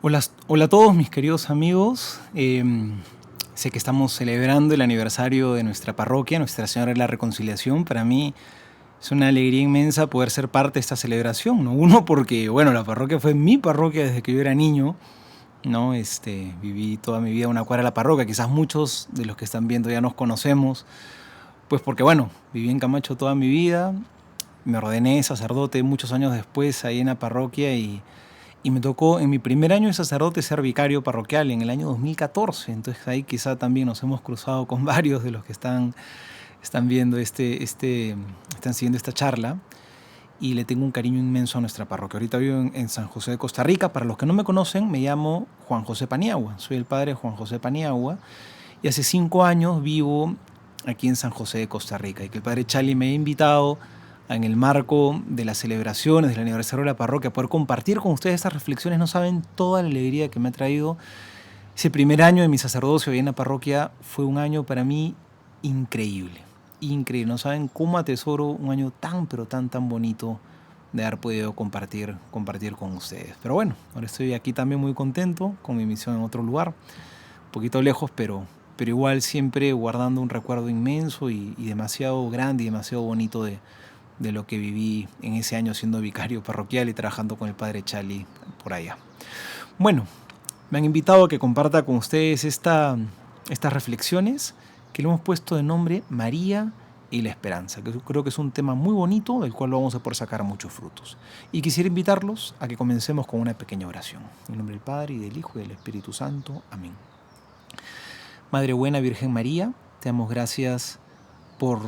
Hola, hola a todos mis queridos amigos. Sé que estamos celebrando el aniversario de nuestra parroquia, Nuestra Señora de la Reconciliación. Para mí es una alegría inmensa poder ser parte de esta celebración, ¿no? Uno, porque bueno, la parroquia fue mi parroquia desde que yo era niño, ¿no? Viví toda mi vida a una cuadra de la parroquia. Quizás muchos de los que están viendo ya nos conocemos, pues porque bueno, viví en Camacho toda mi vida. Me ordené sacerdote muchos años después ahí en la parroquia y me tocó en mi primer año de sacerdote ser vicario parroquial en el año 2014. Entonces ahí quizá también nos hemos cruzado con varios de los que están viendo están siguiendo esta charla. Y le tengo un cariño inmenso a nuestra parroquia. Ahorita vivo en San José de Costa Rica. Para los que no me conocen, me llamo Juan José Paniagua. Soy el padre Juan José Paniagua. Y hace 5 años vivo aquí en San José de Costa Rica. Y que el padre Chali me ha invitado en el marco de las celebraciones del aniversario de la parroquia, poder compartir con ustedes estas reflexiones. No saben toda la alegría que me ha traído. Ese primer año de mi sacerdocio ahí en la parroquia fue un año para mí increíble. Increíble. No saben cómo atesoro un año tan, pero tan, tan bonito de haber podido compartir con ustedes. Pero bueno, ahora estoy aquí también muy contento con mi misión en otro lugar, un poquito lejos, pero igual siempre guardando un recuerdo inmenso y demasiado grande y demasiado bonito de lo que viví en ese año siendo vicario parroquial y trabajando con el padre Chali por allá. Bueno, me han invitado a que comparta con ustedes estas reflexiones que le hemos puesto de nombre María y la Esperanza, que creo que es un tema muy bonito del cual vamos a poder sacar muchos frutos. Y quisiera invitarlos a que comencemos con una pequeña oración. En nombre del Padre, y del Hijo, y del Espíritu Santo. Amén. Madre buena, Virgen María, te damos gracias por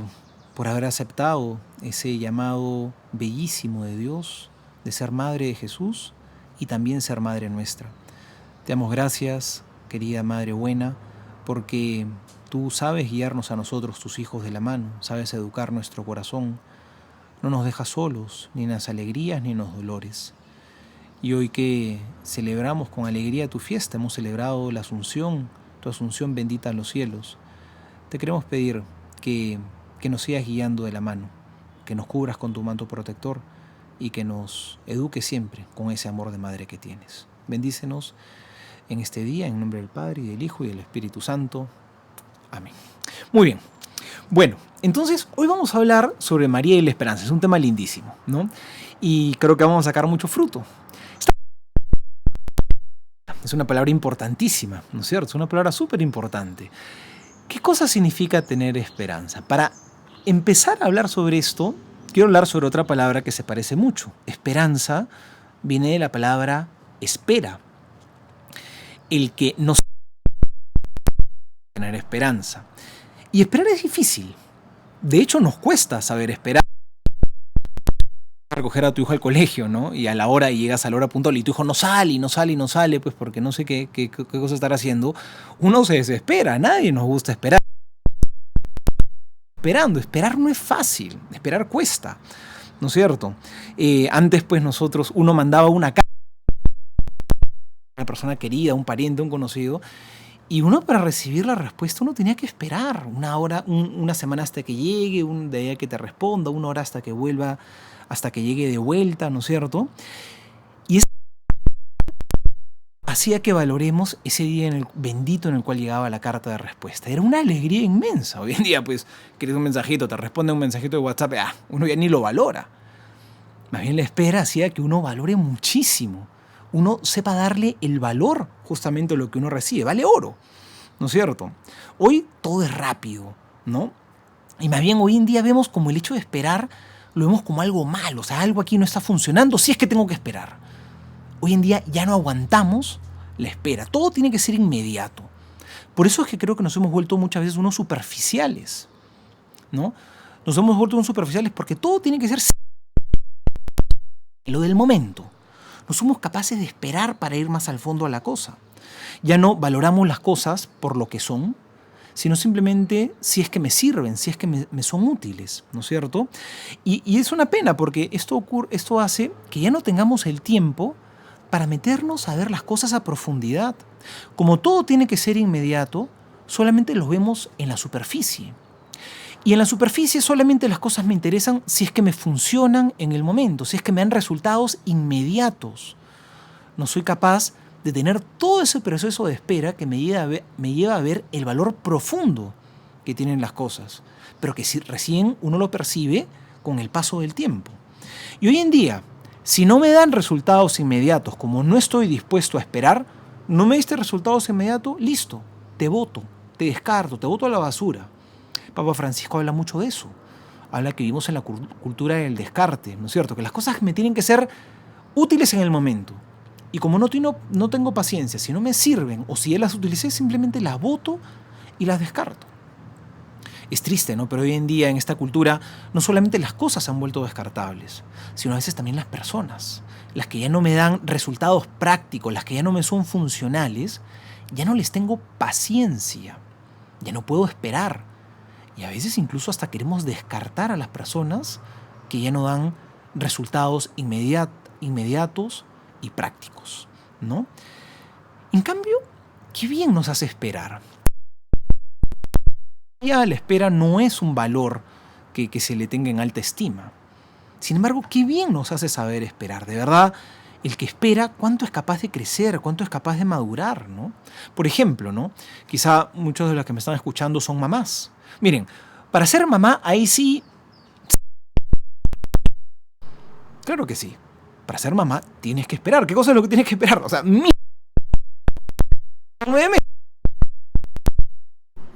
haber aceptado ese llamado bellísimo de Dios de ser Madre de Jesús y también ser Madre nuestra. Te damos gracias, querida Madre buena, porque tú sabes guiarnos a nosotros, tus hijos, de la mano, sabes educar nuestro corazón, no nos dejas solos, ni en las alegrías ni en los dolores. Y hoy que celebramos con alegría tu fiesta, hemos celebrado la Asunción, tu Asunción bendita a los cielos, te queremos pedir que nos sigas guiando de la mano, que nos cubras con tu manto protector y que nos eduques siempre con ese amor de madre que tienes. Bendícenos en este día, en nombre del Padre, y del Hijo, y del Espíritu Santo. Amén. Muy bien. Bueno, entonces hoy vamos a hablar sobre María y la Esperanza. Es un tema lindísimo, ¿no? Y creo que vamos a sacar mucho fruto. Es una palabra importantísima, ¿no es cierto? Es una palabra súper importante. ¿Qué cosa significa tener esperanza? Para empezar a hablar sobre esto, quiero hablar sobre otra palabra que se parece mucho. Esperanza viene de la palabra espera. El que no sabe tener esperanza. Y esperar es difícil. De hecho, nos cuesta saber esperar. Recoger a tu hijo al colegio, ¿no? Y a la hora, y llegas a la hora puntual y tu hijo no sale, pues porque no sé qué cosa estará haciendo. Uno se desespera, a nadie nos gusta esperar. Esperar no es fácil, esperar cuesta, ¿no es cierto? Antes, pues uno mandaba una carta a una persona querida, un pariente, un conocido, y uno, para recibir la respuesta, uno tenía que esperar una hora, una semana hasta que llegue, un día que te responda, una hora hasta que vuelva, hasta que llegue de vuelta, ¿no es cierto? Y eso hacía que valoremos ese día bendito en el cual llegaba la carta de respuesta. Era una alegría inmensa. Hoy en día, pues, quieres un mensajito, te responde un mensajito de WhatsApp, uno ya ni lo valora. Más bien la espera hacía que uno valore muchísimo. Uno sepa darle el valor justamente a lo que uno recibe. Vale oro, ¿no es cierto? Hoy todo es rápido, ¿no? Y más bien hoy en día vemos como el hecho de esperar, lo vemos como algo malo. O sea, algo aquí no está funcionando, si es que tengo que esperar. Hoy en día ya no aguantamos la espera. Todo tiene que ser inmediato. Por eso es que creo que nos hemos vuelto muchas veces unos superficiales, ¿no? Nos hemos vuelto unos superficiales porque todo tiene que ser lo del momento. No somos capaces de esperar para ir más al fondo a la cosa. Ya no valoramos las cosas por lo que son, sino simplemente si es que me sirven, si es que me son útiles, ¿no es cierto? Y es una pena porque esto hace que ya no tengamos el tiempo para meternos a ver las cosas a profundidad. Como todo tiene que ser inmediato, solamente lo vemos en la superficie. Y en la superficie solamente las cosas me interesan si es que me funcionan en el momento, si es que me dan resultados inmediatos. No soy capaz de tener todo ese proceso de espera que me lleva a ver el valor profundo que tienen las cosas, pero que si recién uno lo percibe con el paso del tiempo. Y hoy en día, si no me dan resultados inmediatos, como no estoy dispuesto a esperar, no me diste resultados inmediatos, listo, te boto, te descarto, te boto a la basura. Papa Francisco habla mucho de eso. Habla que vivimos en la cultura del descarte, ¿no es cierto? Que las cosas me tienen que ser útiles en el momento. Y como no tengo paciencia, si no me sirven o si ya las utilicé, simplemente las boto y las descarto. Es triste, ¿no? Pero hoy en día en esta cultura no solamente las cosas se han vuelto descartables, sino a veces también las personas. Las que ya no me dan resultados prácticos, las que ya no me son funcionales, ya no les tengo paciencia, ya no puedo esperar. Y a veces incluso hasta queremos descartar a las personas que ya no dan resultados inmediatos y prácticos, ¿no? En cambio, qué bien nos hace esperar. Ya la espera no es un valor que se le tenga en alta estima. Sin embargo, qué bien nos hace saber esperar. De verdad, el que espera, cuánto es capaz de crecer, cuánto es capaz de madurar, ¿no? Por ejemplo, ¿no? Quizá muchos de los que me están escuchando son mamás. Miren, para ser mamá, ahí sí... Claro que sí. Para ser mamá tienes que esperar. ¿Qué cosa es lo que tienes que esperar? O sea, 9 meses.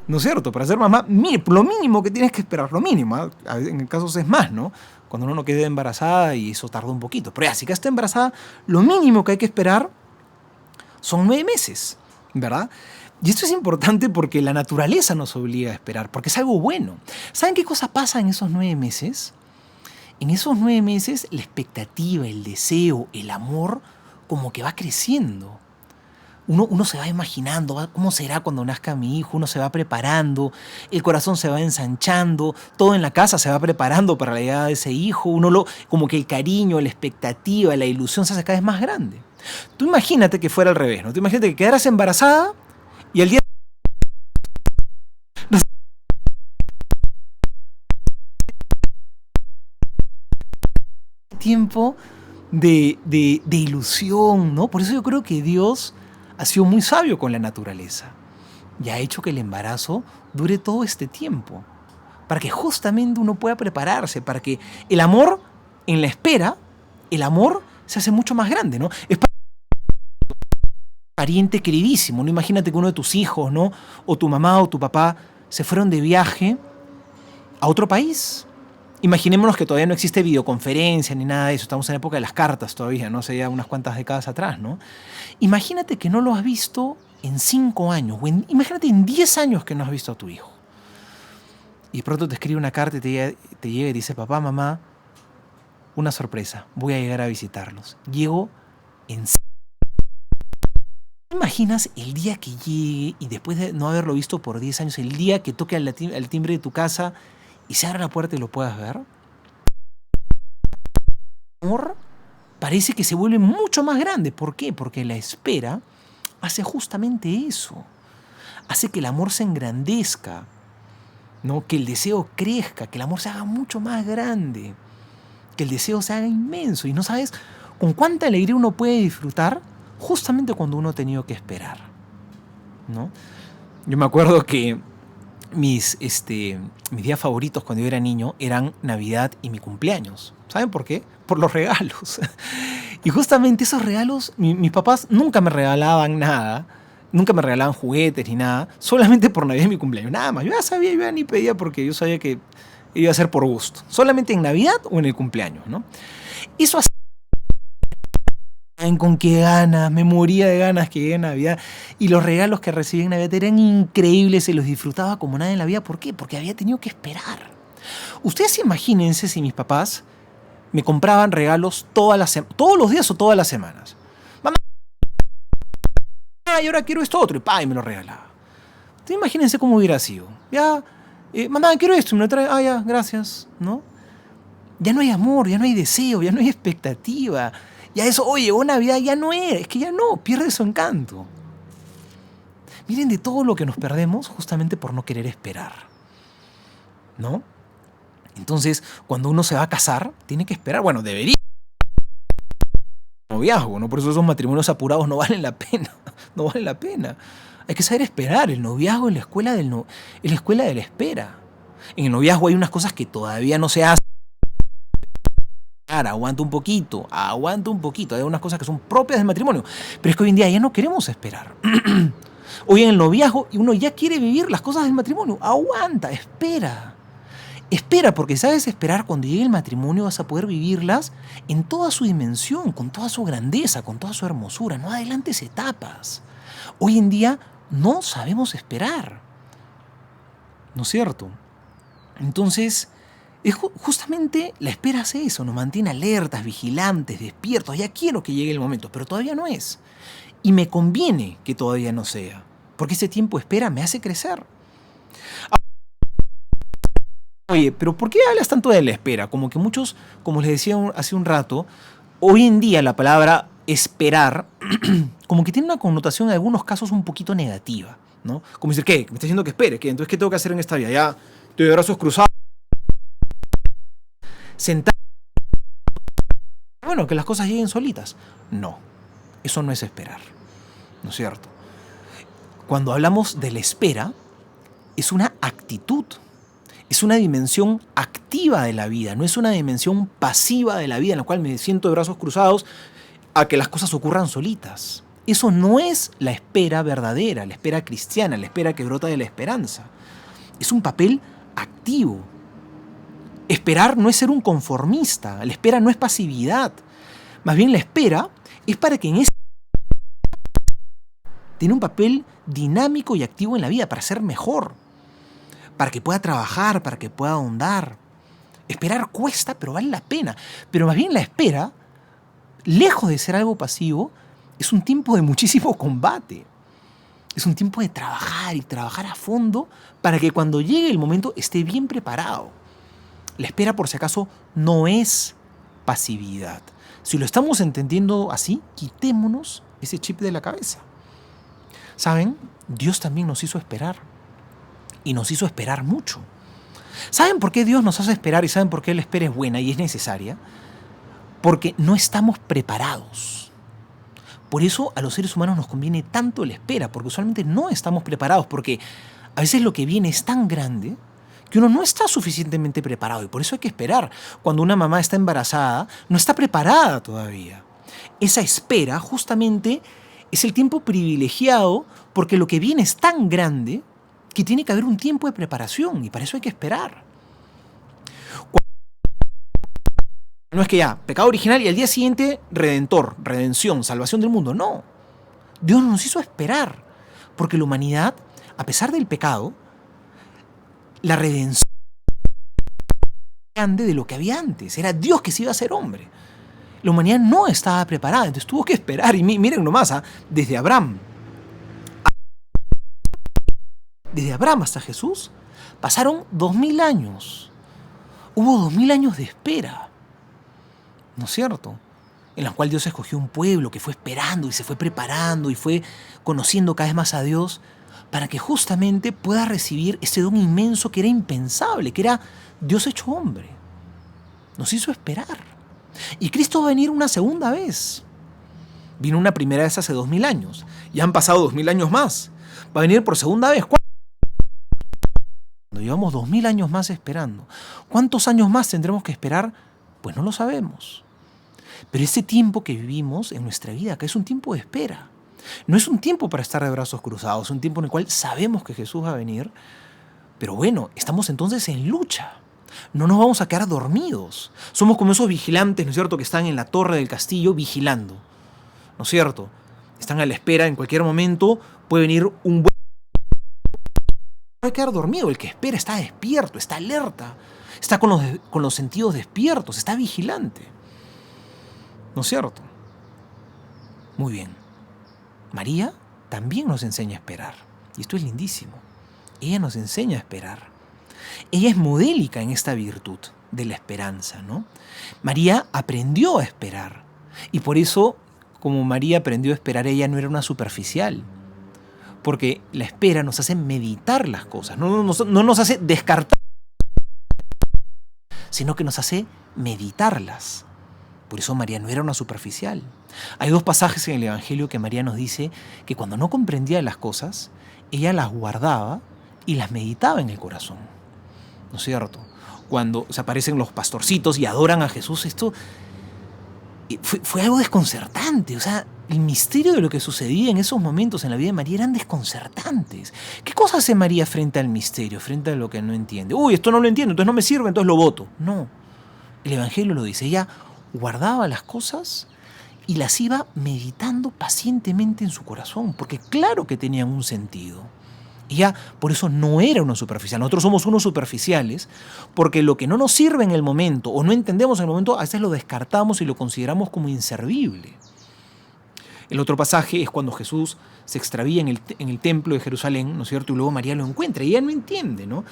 ¿No es cierto? Para ser mamá, lo mínimo que tienes que esperar, lo mínimo. ¿eh? En casos es más, ¿no? Cuando uno no queda embarazada y eso tarda un poquito. Pero ya, si que está embarazada, lo mínimo que hay que esperar son 9 meses, ¿verdad? Y esto es importante porque la naturaleza nos obliga a esperar, porque es algo bueno. ¿Saben qué cosa pasa en esos 9 meses? En esos 9 meses, la expectativa, el deseo, el amor, como que va creciendo. Uno se va imaginando cómo será cuando nazca mi hijo, uno se va preparando, el corazón se va ensanchando, todo en la casa se va preparando para la llegada de ese hijo, como que el cariño, la expectativa, la ilusión se hace cada vez más grande. Tú imagínate que fuera al revés, ¿no? Tú imagínate que quedaras embarazada y al día tiempo de ilusión, ¿no? Por eso yo creo que Dios ha sido muy sabio con la naturaleza y ha hecho que el embarazo dure todo este tiempo, para que justamente uno pueda prepararse, para que el amor en la espera, el amor se hace mucho más grande, ¿no? Es pariente queridísimo, ¿no? Imagínate que uno de tus hijos, ¿no? O tu mamá o tu papá se fueron de viaje a otro país. Imaginémonos que todavía no existe videoconferencia ni nada de eso. Estamos en la época de las cartas todavía, ¿no? Hace ya unas cuantas décadas atrás, ¿no? Imagínate que no lo has visto en 5 años, o imagínate en 10 años que no has visto a tu hijo. Y de pronto te escribe una carta y te llega y dice, papá, mamá, una sorpresa, voy a llegar a visitarlos. Llego en... ¿Te imaginas el día que llegue y después de no haberlo visto por 10 años, el día que toque al timbre de tu casa y se abra la puerta y lo puedas ver? El amor parece que se vuelve mucho más grande. ¿Por qué? Porque la espera hace justamente eso. Hace que el amor se engrandezca, ¿no? Que el deseo crezca, que el amor se haga mucho más grande, que el deseo se haga inmenso. Y no sabes con cuánta alegría uno puede disfrutar justamente cuando uno ha tenido que esperar, ¿no? Yo me acuerdo que mis días favoritos cuando yo era niño eran Navidad y mi cumpleaños. ¿Saben por qué? Por los regalos. Y justamente esos regalos, mis papás nunca me regalaban nada, nunca me regalaban juguetes ni nada, solamente por Navidad y mi cumpleaños, nada más. Yo ya sabía, yo ya ni pedía porque yo sabía que iba a ser por gusto, solamente en Navidad o en el cumpleaños, ¿no? Eso hacía con qué ganas, me moría de ganas que llegue Navidad. Y los regalos que recibí en Navidad eran increíbles, se los disfrutaba como nada en la vida. ¿Por qué? Porque había tenido que esperar. Ustedes imagínense si mis papás me compraban regalos todos los días o todas las semanas. Mamá, y ahora quiero esto otro, y me lo regalaba. Ustedes imagínense cómo hubiera sido. Ya, mamá, quiero esto, y me lo trae, ya, gracias, ¿no? Ya no hay amor, ya no hay deseo, ya no hay expectativa. Ya eso, oye, una Navidad ya no es que ya no, pierde su encanto. Miren de todo lo que nos perdemos justamente por no querer esperar, ¿no? Entonces, cuando uno se va a casar, tiene que esperar. Bueno, debería. noviazgo, ¿no? Por eso esos matrimonios apurados no valen la pena, no valen la pena. Hay que saber esperar. El noviazgo es la escuela es la escuela de la espera. En el noviazgo hay unas cosas que todavía no se hacen. Aguanta un poquito, aguanta un poquito. Hay unas cosas que son propias del matrimonio. Pero es que hoy en día ya no queremos esperar. Hoy en el noviazgo uno ya quiere vivir las cosas del matrimonio. Aguanta, espera. Espera, porque sabes esperar, cuando llegue el matrimonio vas a poder vivirlas en toda su dimensión, con toda su grandeza, con toda su hermosura. No adelantes etapas. Hoy en día no sabemos esperar. ¿No es cierto? Entonces, justamente la espera hace eso, nos mantiene alertas, vigilantes, despiertos. Ya quiero que llegue el momento, pero todavía no es. Y me conviene que todavía no sea, porque ese tiempo de espera me hace crecer. Oye, pero ¿por qué hablas tanto de la espera? Como que muchos, como les decía hace un rato, hoy en día la palabra esperar como que tiene una connotación en algunos casos un poquito negativa, ¿no? Como decir, ¿qué? ¿Me está diciendo que espere? ¿Qué? Entonces, ¿qué tengo que hacer en esta vida? Ya estoy de brazos cruzados, sentado. Bueno, que las cosas lleguen solitas. No, eso no es esperar, ¿no es cierto? Cuando hablamos de la espera, es una actitud. Es una dimensión activa de la vida, no es una dimensión pasiva de la vida en la cual me siento de brazos cruzados a que las cosas ocurran solitas. Eso no es la espera verdadera, la espera cristiana, la espera que brota de la esperanza. Es un papel activo. Esperar no es ser un conformista, la espera no es pasividad. Más bien la espera es para que en ese tiene un papel dinámico y activo en la vida, para ser mejor, para que pueda trabajar, para que pueda ahondar. Esperar cuesta, pero vale la pena. Pero más bien la espera, lejos de ser algo pasivo, es un tiempo de muchísimo combate. Es un tiempo de trabajar y trabajar a fondo para que cuando llegue el momento esté bien preparado. La espera, por si acaso, no es pasividad. Si lo estamos entendiendo así, quitémonos ese chip de la cabeza. ¿Saben? Dios también nos hizo esperar. Y nos hizo esperar mucho. ¿Saben por qué Dios nos hace esperar y saben por qué la espera es buena y es necesaria? Porque no estamos preparados. Por eso a los seres humanos nos conviene tanto la espera, porque usualmente no estamos preparados, porque a veces lo que viene es tan grande que uno no está suficientemente preparado y por eso hay que esperar. Cuando una mamá está embarazada, no está preparada todavía. Esa espera justamente es el tiempo privilegiado porque lo que viene es tan grande que tiene que haber un tiempo de preparación y para eso hay que esperar. No es que ya, pecado original y al día siguiente redentor, redención, salvación del mundo. No. Dios nos hizo esperar porque la humanidad, a pesar del pecado, la redención grande de lo que había antes. Era Dios que se iba a hacer hombre. La humanidad no estaba preparada, entonces tuvo que esperar. Y miren nomás, desde Abraham hasta Jesús, pasaron 2000 años. Hubo 2000 años de espera. ¿No es cierto? En los cuales Dios escogió un pueblo que fue esperando y se fue preparando y fue conociendo cada vez más a Dios para que justamente pueda recibir ese don inmenso que era impensable, que era Dios hecho hombre. Nos hizo esperar. Y Cristo va a venir una segunda vez. Vino una primera vez hace 2000 años. Ya han pasado 2000 años más. Va a venir por segunda vez. Cuando llevamos 2000 años más esperando. ¿Cuántos años más tendremos que esperar? Pues no lo sabemos. Pero ese tiempo que vivimos en nuestra vida acá es un tiempo de espera. No es un tiempo para estar de brazos cruzados, es un tiempo en el cual sabemos que Jesús va a venir, pero bueno, estamos entonces en lucha. No nos vamos a quedar dormidos. Somos como esos vigilantes, ¿no es cierto?, que están en la torre del castillo vigilando, ¿no es cierto? Están a la espera, en cualquier momento puede venir un buen... No hay que quedar dormido, el que espera está despierto, está alerta, está con los sentidos despiertos, está vigilante. ¿No es cierto? Muy bien. María también nos enseña a esperar. Y esto es lindísimo. Ella nos enseña a esperar. Ella es modélica en esta virtud de la esperanza, ¿no? María aprendió a esperar. Y por eso, como María aprendió a esperar, ella no era una superficial. Porque la espera nos hace meditar las cosas. No nos hace descartar, sino que nos hace meditarlas. Por eso María no era una superficial. Hay 2 pasajes en el Evangelio que María nos dice que cuando no comprendía las cosas, ella las guardaba y las meditaba en el corazón. ¿No es cierto? Cuando se aparecen los pastorcitos y adoran a Jesús, esto fue algo desconcertante. O sea, el misterio de lo que sucedía en esos momentos en la vida de María eran desconcertantes. ¿Qué cosa hace María frente al misterio, frente a lo que no entiende? Uy, esto no lo entiendo, entonces no me sirve, entonces lo voto. No, el Evangelio lo dice. Ella guardaba las cosas y las iba meditando pacientemente en su corazón, porque claro que tenían un sentido. Ella por eso no era uno superficial. Nosotros somos unos superficiales porque lo que no nos sirve en el momento o no entendemos en el momento, a veces lo descartamos y lo consideramos como inservible. El otro pasaje es cuando Jesús se extravía en el templo de Jerusalén, ¿no es cierto? Y luego María lo encuentra y ella no entiende, ¿no?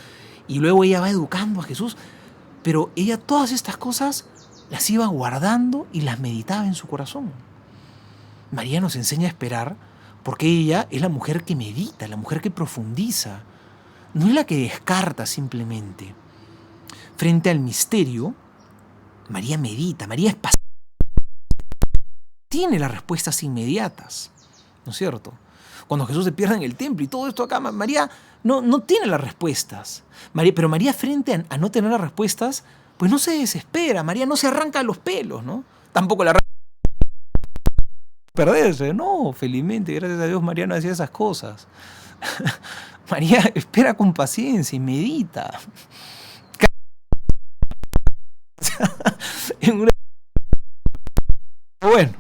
Y luego ella va educando a Jesús, pero ella todas estas cosas las iba guardando y las meditaba en su corazón. María nos enseña a esperar porque ella es la mujer que medita, la mujer que profundiza, no es la que descarta simplemente. Frente al misterio, María medita, María es paciente, tiene las respuestas inmediatas, ¿no es cierto? Cuando Jesús se pierde en el templo y todo esto acá, María no tiene las respuestas. Pero María frente a no tener las respuestas, pues no se desespera, María no se arranca los pelos, ¿no? Tampoco la perderse, no, felizmente, gracias a Dios, María no hacía esas cosas. María espera con paciencia y medita. Bueno,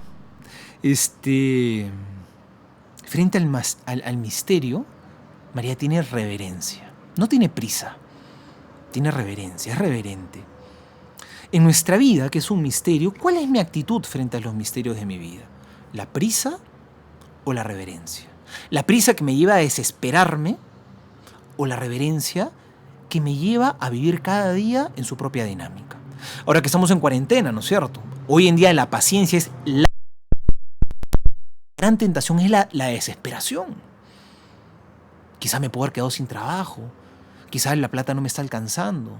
frente al misterio, María tiene reverencia, no tiene prisa, tiene reverencia, es reverente. En nuestra vida, que es un misterio, ¿cuál es mi actitud frente a los misterios de mi vida? ¿La prisa o la reverencia? ¿La prisa que me lleva a desesperarme o la reverencia que me lleva a vivir cada día en su propia dinámica? Ahora que estamos en cuarentena, ¿no es cierto? Hoy en día la paciencia es la gran tentación, es la desesperación. Quizás me puedo haber quedado sin trabajo, quizás la plata no me está alcanzando,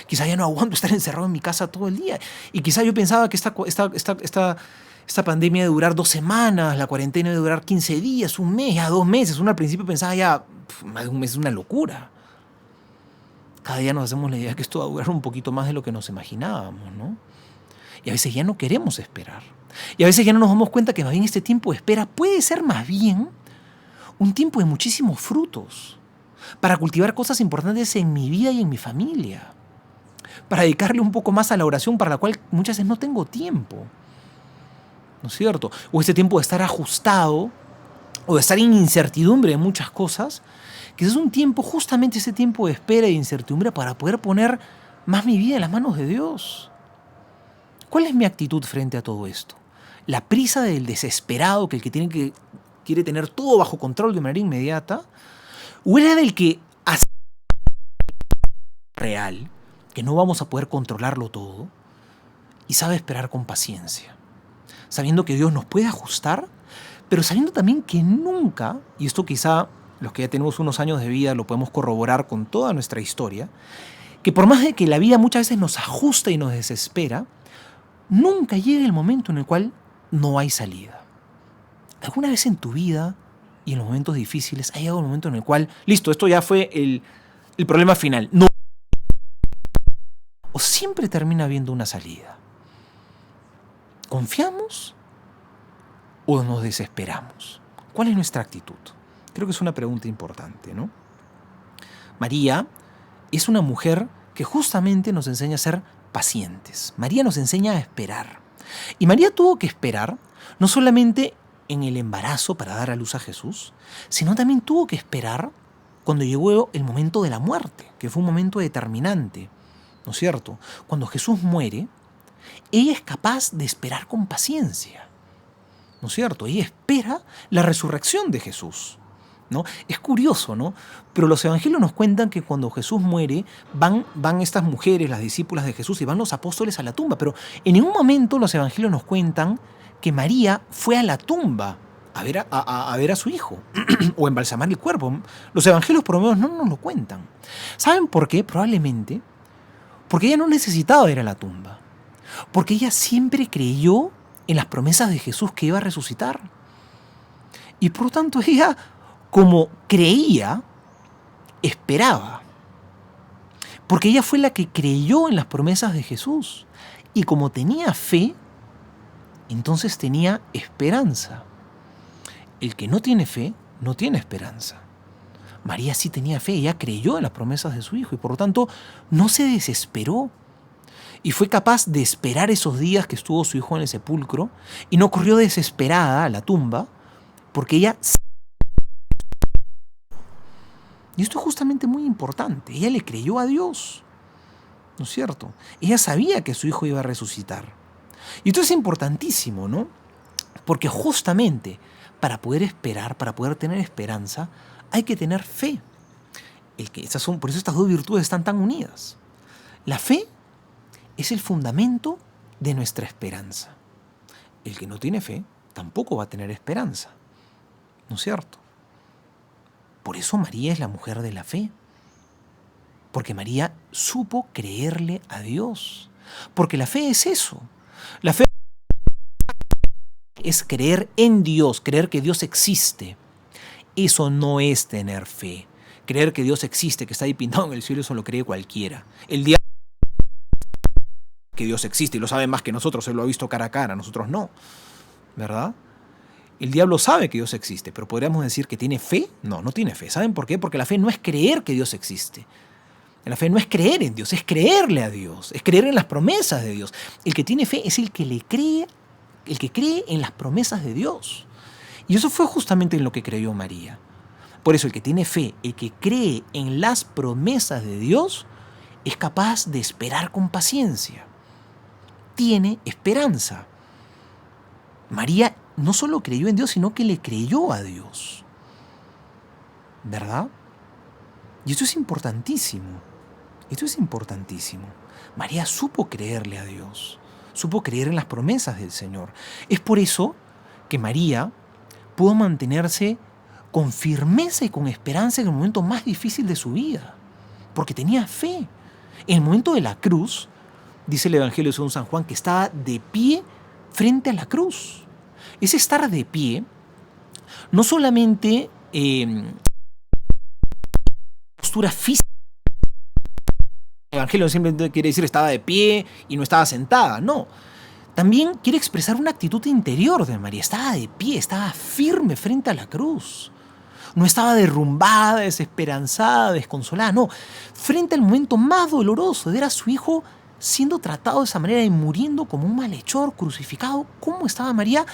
quizás ya no aguanto estar encerrado en mi casa todo el día. Y quizás yo pensaba que esta pandemia de durar 2 semanas, la cuarentena de durar 15 días, un mes, ya 2 meses. Uno al principio pensaba ya, más de un mes es una locura. Cada día nos hacemos la idea que esto va a durar un poquito más de lo que nos imaginábamos, ¿no? Y a veces ya no queremos esperar. Y a veces ya no nos damos cuenta que más bien este tiempo de espera puede ser más bien un tiempo de muchísimos frutos para cultivar cosas importantes en mi vida y en mi familia, para dedicarle un poco más a la oración para la cual muchas veces no tengo tiempo, ¿no es cierto? O este tiempo de estar ajustado o de estar en incertidumbre de muchas cosas, que es un tiempo, justamente ese tiempo de espera y de incertidumbre para poder poner más mi vida en las manos de Dios. ¿Cuál es mi actitud frente a todo esto? ¿La prisa del desesperado, que el que quiere tener todo bajo control de manera inmediata? ¿O era del que hace real, que no vamos a poder controlarlo todo y sabe esperar con paciencia? Sabiendo que Dios nos puede ajustar, pero sabiendo también que nunca, y esto quizá los que ya tenemos unos años de vida lo podemos corroborar con toda nuestra historia, que por más de que la vida muchas veces nos ajusta y nos desespera, nunca llega el momento en el cual no hay salida. ¿Alguna vez en tu vida y en los momentos difíciles ha llegado un momento en el cual, listo, esto ya fue el problema final? No. ¿O siempre termina habiendo una salida? ¿Confiamos o nos desesperamos? ¿Cuál es nuestra actitud? Creo que es una pregunta importante, ¿no? María es una mujer que justamente nos enseña a ser pacientes. María nos enseña a esperar. Y María tuvo que esperar no solamente en el embarazo para dar a luz a Jesús, sino también tuvo que esperar cuando llegó el momento de la muerte, que fue un momento determinante, ¿no es cierto? Cuando Jesús muere, ella es capaz de esperar con paciencia, ¿no es cierto? Ella espera la resurrección de Jesús, ¿no? Es curioso, ¿no? Pero los evangelios nos cuentan que cuando Jesús muere, van estas mujeres, las discípulas de Jesús, y van los apóstoles a la tumba. Pero en ningún momento los evangelios nos cuentan que María fue a la tumba a ver a su hijo o embalsamar el cuerpo. Los evangelios por lo menos no nos lo cuentan. ¿Saben por qué? Probablemente porque ella no necesitaba ir a la tumba. Porque ella siempre creyó en las promesas de Jesús que iba a resucitar. Y por lo tanto ella, como creía, esperaba. Porque ella fue la que creyó en las promesas de Jesús. Y como tenía fe, entonces tenía esperanza. El que no tiene fe, no tiene esperanza. María sí tenía fe, ella creyó en las promesas de su hijo y por lo tanto no se desesperó. Y fue capaz de esperar esos días que estuvo su hijo en el sepulcro y no corrió desesperada a la tumba porque ella... Y esto es justamente muy importante. Ella le creyó a Dios, ¿no es cierto? Ella sabía que su hijo iba a resucitar. Y esto es importantísimo, ¿no? Porque justamente para poder esperar, para poder tener esperanza, hay que tener fe. Por eso estas dos virtudes están tan unidas. La fe es el fundamento de nuestra esperanza. El que no tiene fe tampoco va a tener esperanza, ¿no es cierto? Por eso María es la mujer de la fe. Porque María supo creerle a Dios. Porque la fe es eso. La fe es creer en Dios, creer que Dios existe. Eso no es tener fe. Creer que Dios existe, que está ahí pintado en el cielo, eso lo cree cualquiera. El diablo que Dios existe y lo sabe más que nosotros, él lo ha visto cara a cara, nosotros no, ¿verdad? El diablo sabe que Dios existe, pero ¿podríamos decir que tiene fe? No, no tiene fe. ¿Saben por qué? Porque la fe no es creer que Dios existe. La fe no es creer en Dios, es creerle a Dios, es creer en las promesas de Dios. El que tiene fe es el que le cree, el que cree en las promesas de Dios. Y eso fue justamente en lo que creyó María. Por eso el que tiene fe, el que cree en las promesas de Dios, es capaz de esperar con paciencia. Tiene esperanza. María no solo creyó en Dios, sino que le creyó a Dios. ¿Verdad? Y esto es importantísimo. Esto es importantísimo. María supo creerle a Dios. Supo creer en las promesas del Señor. Es por eso que María pudo mantenerse con firmeza y con esperanza en el momento más difícil de su vida. Porque tenía fe. En el momento de la cruz, dice el Evangelio según San Juan, que estaba de pie frente a la cruz. Ese estar de pie no solamente postura física. El Evangelio simplemente quiere decir estaba de pie y no estaba sentada, no. También quiere expresar una actitud interior de María. Estaba de pie, estaba firme frente a la cruz. No estaba derrumbada, desesperanzada, desconsolada, no. Frente al momento más doloroso de ver a su hijo siendo tratado de esa manera y muriendo como un malhechor, crucificado. ¿Cómo estaba María?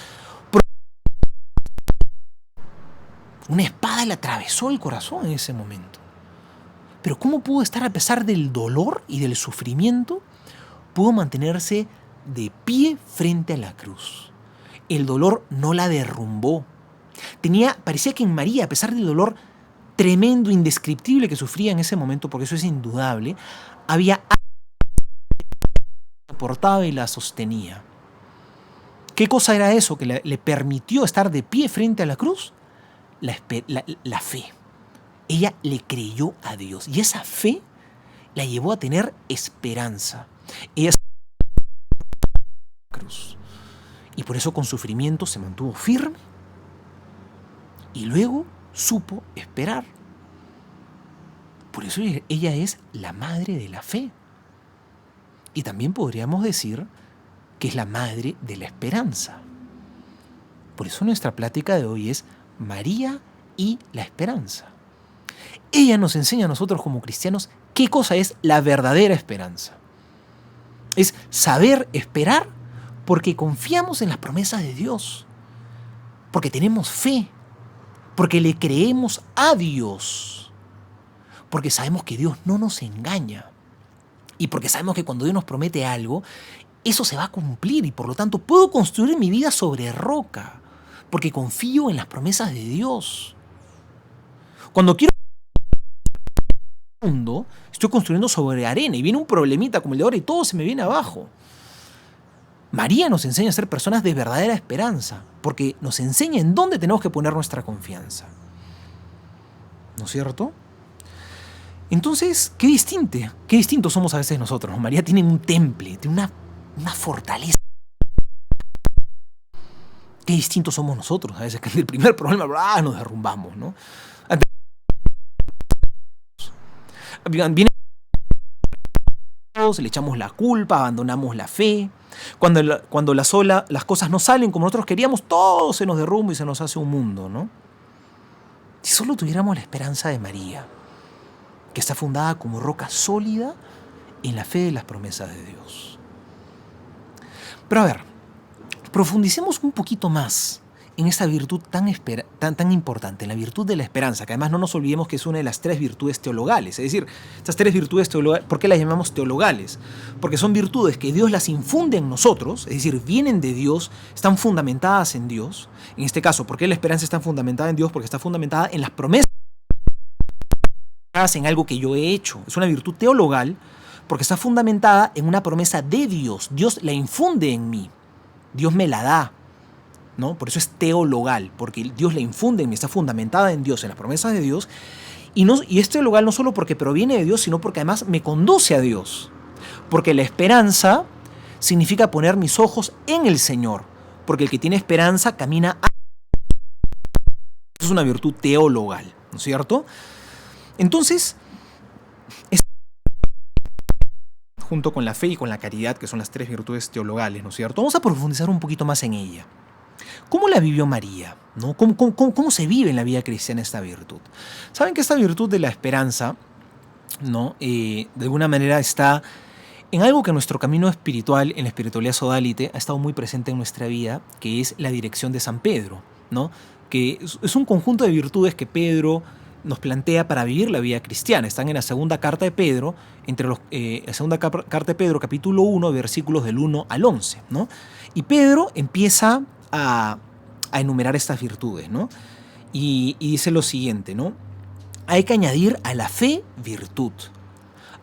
Una espada le atravesó el corazón en ese momento. Pero ¿cómo pudo estar a pesar del dolor y del sufrimiento? Pudo mantenerse de pie frente a la cruz. El dolor no la derrumbó. Parecía que en María, a pesar del dolor tremendo, indescriptible que sufría en ese momento, porque eso es indudable, había algo que la soportaba y la sostenía. ¿Qué cosa era eso que le permitió estar de pie frente a la cruz? La fe. Ella le creyó a Dios y esa fe la llevó a tener esperanza. Ella cruz. Y por eso con sufrimiento se mantuvo firme y luego supo esperar. Por eso ella es la madre de la fe. Y también podríamos decir que es la madre de la esperanza. Por eso nuestra plática de hoy es María y la esperanza. Ella nos enseña a nosotros como cristianos qué cosa es la verdadera esperanza. Es saber esperar porque confiamos en las promesas de Dios, porque tenemos fe, porque le creemos a Dios, porque sabemos que Dios no nos engaña y porque sabemos que cuando Dios nos promete algo, eso se va a cumplir y por lo tanto puedo construir mi vida sobre roca, porque confío en las promesas de Dios. Cuando quiero mundo, estoy construyendo sobre arena y viene un problemita como el de ahora y todo se me viene abajo. María nos enseña a ser personas de verdadera esperanza, porque nos enseña en dónde tenemos que poner nuestra confianza. ¿No es cierto? Entonces, qué distintos somos a veces nosotros. María tiene un temple, tiene una fortaleza. Qué distintos somos nosotros. A veces que ante el primer problema nos derrumbamos, ¿no? Viene, le echamos la culpa, abandonamos la fe. Cuando las cosas no salen como nosotros queríamos, todo se nos derrumba y se nos hace un mundo, ¿no? Si solo tuviéramos la esperanza de María, que está fundada como roca sólida en la fe de las promesas de Dios. Pero a ver, profundicemos un poquito más en esta virtud tan importante, en la virtud de la esperanza, que además no nos olvidemos que es una de las 3 virtudes teologales. Es decir, estas 3 virtudes teologales, ¿por qué las llamamos teologales? Porque son virtudes que Dios las infunde en nosotros, es decir, vienen de Dios, están fundamentadas en Dios. En este caso, ¿por qué la esperanza está fundamentada en Dios? Porque está fundamentada en las promesas, en algo que yo he hecho. Es una virtud teologal porque está fundamentada en una promesa de Dios. Dios la infunde en mí. Dios me la da, ¿no? Por eso es teologal, porque Dios la infunde en mí, está fundamentada en Dios, en las promesas de Dios. Y es teologal no solo porque proviene de Dios, sino porque además me conduce a Dios. Porque la esperanza significa poner mis ojos en el Señor. Porque el que tiene esperanza camina a... Eso es una virtud teologal, ¿no es cierto? Entonces, junto con la fe y con la caridad, que son las 3 virtudes teologales, ¿no es cierto? Vamos a profundizar un poquito más en ella. ¿Cómo la vivió María? ¿No? ¿Cómo se vive en la vida cristiana esta virtud? Saben que esta virtud de la esperanza, ¿no? De alguna manera está en algo que en nuestro camino espiritual, en la espiritualidad sodalite, ha estado muy presente en nuestra vida, que es la dirección de San Pedro, ¿no? Que es un conjunto de virtudes que Pedro nos plantea para vivir la vida cristiana. Están en la segunda carta de Pedro, la segunda carta de Pedro, capítulo 1, versículos del 1 al 11, ¿no? Y Pedro empieza a enumerar estas virtudes, ¿no? Y dice lo siguiente, ¿no? Hay que añadir a la fe virtud.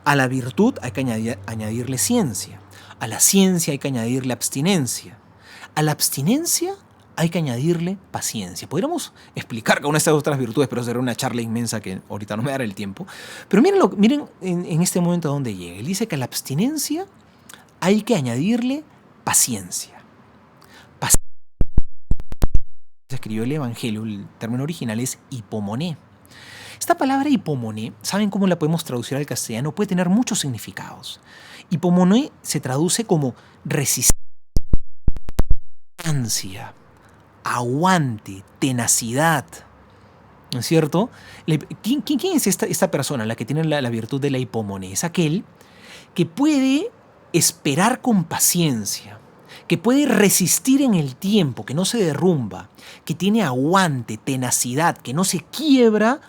A la virtud hay que añadirle ciencia. A la ciencia hay que añadirle abstinencia. A la abstinencia hay que añadirle paciencia. Podríamos explicar cada una de estas otras virtudes, pero será una charla inmensa que ahorita no me dará el tiempo. Pero miren en este momento a dónde llega. Él dice que a la abstinencia hay que añadirle paciencia. Se escribió el Evangelio, el término original es hipomoné. Esta palabra hipomoné, ¿saben cómo la podemos traducir al castellano? Puede tener muchos significados. Hipomoné se traduce como resistencia, aguante, tenacidad, ¿no es cierto? ¿Quién es esta persona, la que tiene la virtud de la hipomonía? Es aquel que puede esperar con paciencia, que puede resistir en el tiempo, que no se derrumba, que tiene aguante, tenacidad, que no se quiebra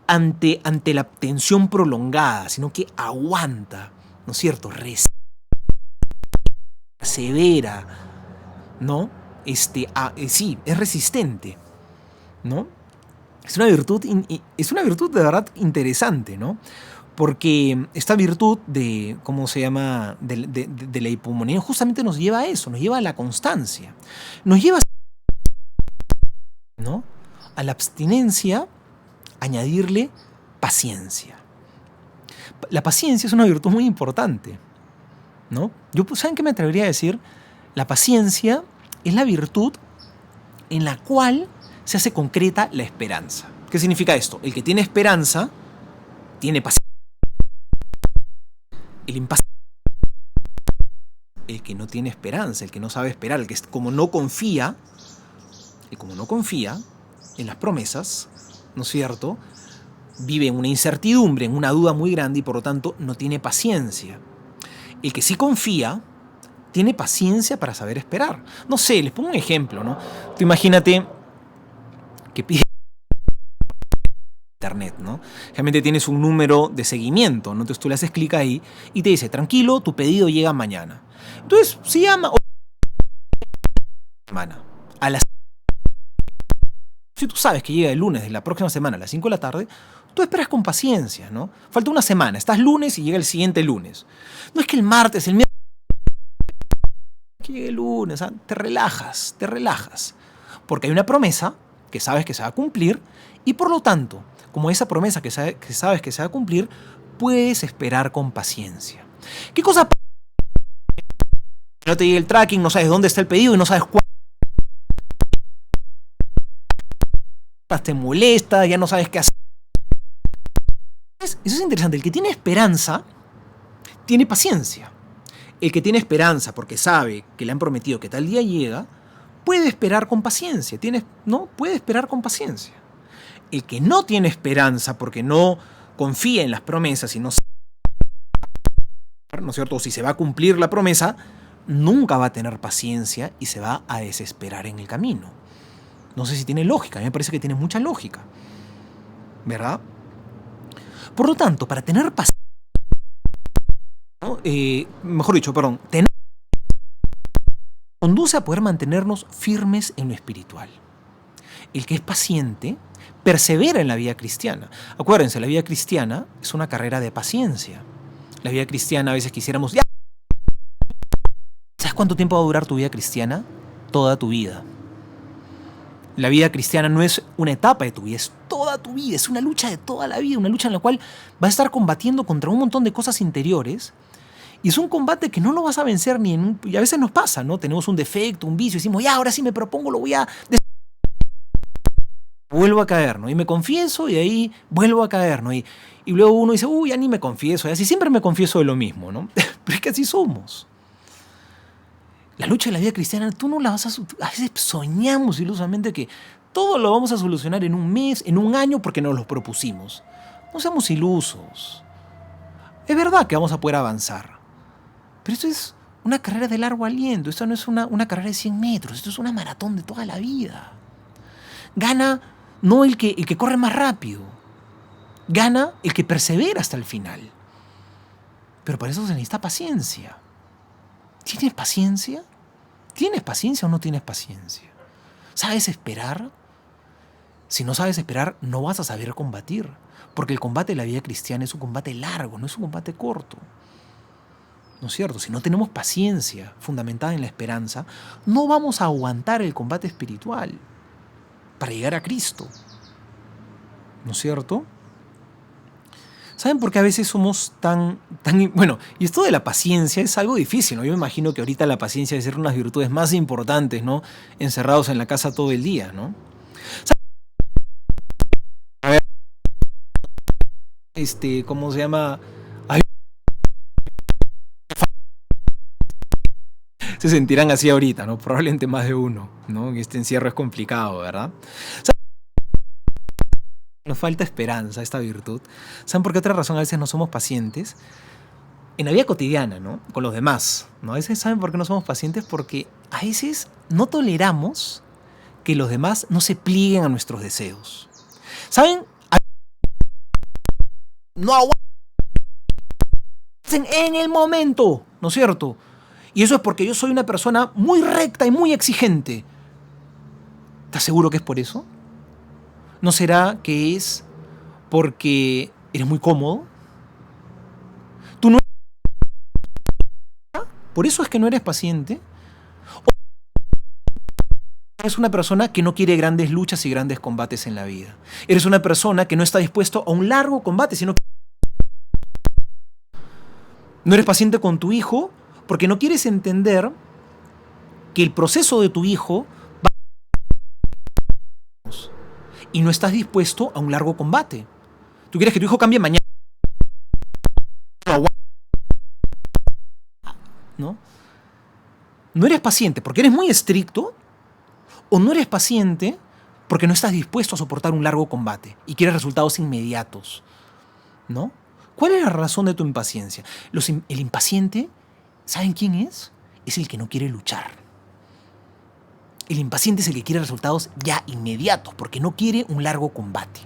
ante la tensión prolongada, sino que aguanta, ¿no es cierto? Persevera, ¿no? Sí, es resistente, ¿no? Es una virtud de verdad interesante, ¿no? Porque esta virtud de, ¿cómo se llama?, de la hipomonía justamente nos lleva a eso, nos lleva a la constancia, nos lleva, ¿no?, a la abstinencia, añadirle paciencia. La paciencia es una virtud muy importante, ¿no? ¿Saben qué me atrevería a decir? La paciencia es la virtud en la cual se hace concreta la esperanza. ¿Qué significa esto? El que tiene esperanza tiene paciencia. El impaciente, el que no tiene esperanza, el que no sabe esperar, el que como no confía en las promesas, ¿no es cierto?, vive en una incertidumbre, en una duda muy grande y por lo tanto no tiene paciencia. El que sí confía tiene paciencia para saber esperar. No sé, les pongo un ejemplo, ¿no? Tú imagínate que pides internet, ¿no? Realmente tienes un número de seguimiento, ¿no? Entonces tú le haces clic ahí y te dice, tranquilo, tu pedido llega mañana. Entonces, si llama semana a las... Si tú sabes que llega el lunes de la próxima semana a las 5 de la tarde, tú esperas con paciencia, ¿no? Falta una semana, estás lunes y llega el siguiente lunes. No es que el martes, el miércoles, que llegue el lunes, ¿ah? Te relajas. Porque hay una promesa que sabes que se va a cumplir y por lo tanto, como esa promesa que sabes que se va a cumplir, puedes esperar con paciencia. ¿Qué cosa No te llega el tracking, no sabes dónde está el pedido y no sabes cuánto. Te molesta, ya no sabes qué hacer. Eso es interesante. El que tiene esperanza, tiene paciencia. El que tiene esperanza porque sabe que le han prometido que tal día llega, puede esperar con paciencia. Puede esperar con paciencia. El que no tiene esperanza porque no confía en las promesas y no sabe, ¿no es cierto? Si se va a cumplir la promesa, nunca va a tener paciencia y se va a desesperar en el camino. No sé si tiene lógica, a mí me parece que tiene mucha lógica, ¿verdad? Por lo tanto, para tener paciencia, tener conduce a poder mantenernos firmes en lo espiritual. El que es paciente persevera en la vida cristiana. Acuérdense, la vida cristiana es una carrera de paciencia. La vida cristiana a veces quisiéramos... ¿Sabes cuánto tiempo va a durar tu vida cristiana? Toda tu vida. La vida cristiana no es una etapa de tu vida, es toda tu vida, es una lucha de toda la vida, una lucha en la cual vas a estar combatiendo contra un montón de cosas interiores y es un combate que no lo vas a vencer y a veces nos pasa, ¿no? Tenemos un defecto, un vicio, y decimos, ya, ahora sí me propongo, lo voy a... Vuelvo a caer, ¿no? Y me confieso y ahí vuelvo a caer, ¿no? Y luego uno dice, ya ni me confieso, y así siempre me confieso de lo mismo, ¿no? Pero es que así somos. La lucha de la vida cristiana, tú no la vas a veces soñamos ilusamente que todo lo vamos a solucionar en un mes, en un año, porque nos lo propusimos. No seamos ilusos. Es verdad que vamos a poder avanzar, pero esto es una carrera de largo aliento, esto no es una carrera de 100 metros, esto es una maratón de toda la vida. Gana no el que corre más rápido, gana el que persevera hasta el final. Pero para eso se necesita paciencia. ¿Tienes paciencia? ¿Tienes paciencia o no tienes paciencia? ¿Sabes esperar? Si no sabes esperar, no vas a saber combatir. Porque el combate de la vida cristiana es un combate largo, no es un combate corto. ¿No es cierto? Si no tenemos paciencia fundamentada en la esperanza, no vamos a aguantar el combate espiritual para llegar a Cristo. ¿No es cierto? ¿Saben por qué a veces somos tan... Bueno, y esto de la paciencia es algo difícil, ¿no? Yo me imagino que ahorita la paciencia debe ser una de las virtudes más importantes, ¿no? Encerrados en la casa todo el día, ¿no? A ver, ¿cómo se llama? Se sentirán así ahorita, ¿no? Probablemente más de uno, ¿no? Este encierro es complicado, ¿verdad? Nos falta esperanza, esta virtud. ¿Saben por qué otra razón a veces no somos pacientes? En la vida cotidiana, ¿no? Con los demás, ¿no? A veces, ¿saben por qué no somos pacientes? Porque a veces no toleramos que los demás no se plieguen a nuestros deseos. ¿Saben? No aguanten en el momento, ¿no es cierto? Y eso es porque yo soy una persona muy recta y muy exigente. ¿Estás seguro que es por eso? ¿No será que es porque eres muy cómodo? ¿Tú no por eso es que no eres paciente? ¿O eres una persona que no quiere grandes luchas y grandes combates en la vida? ¿Eres una persona que no está dispuesto a un largo combate, sino que no eres paciente con tu hijo porque no quieres entender que el proceso de tu hijo y no estás dispuesto a un largo combate? Tú quieres que tu hijo cambie mañana, ¿no? No eres paciente porque eres muy estricto, o no eres paciente porque no estás dispuesto a soportar un largo combate y quieres resultados inmediatos, ¿no? ¿Cuál es la razón de tu impaciencia? El impaciente, ¿saben quién es? Es el que no quiere luchar. El impaciente es el que quiere resultados ya inmediatos, porque no quiere un largo combate.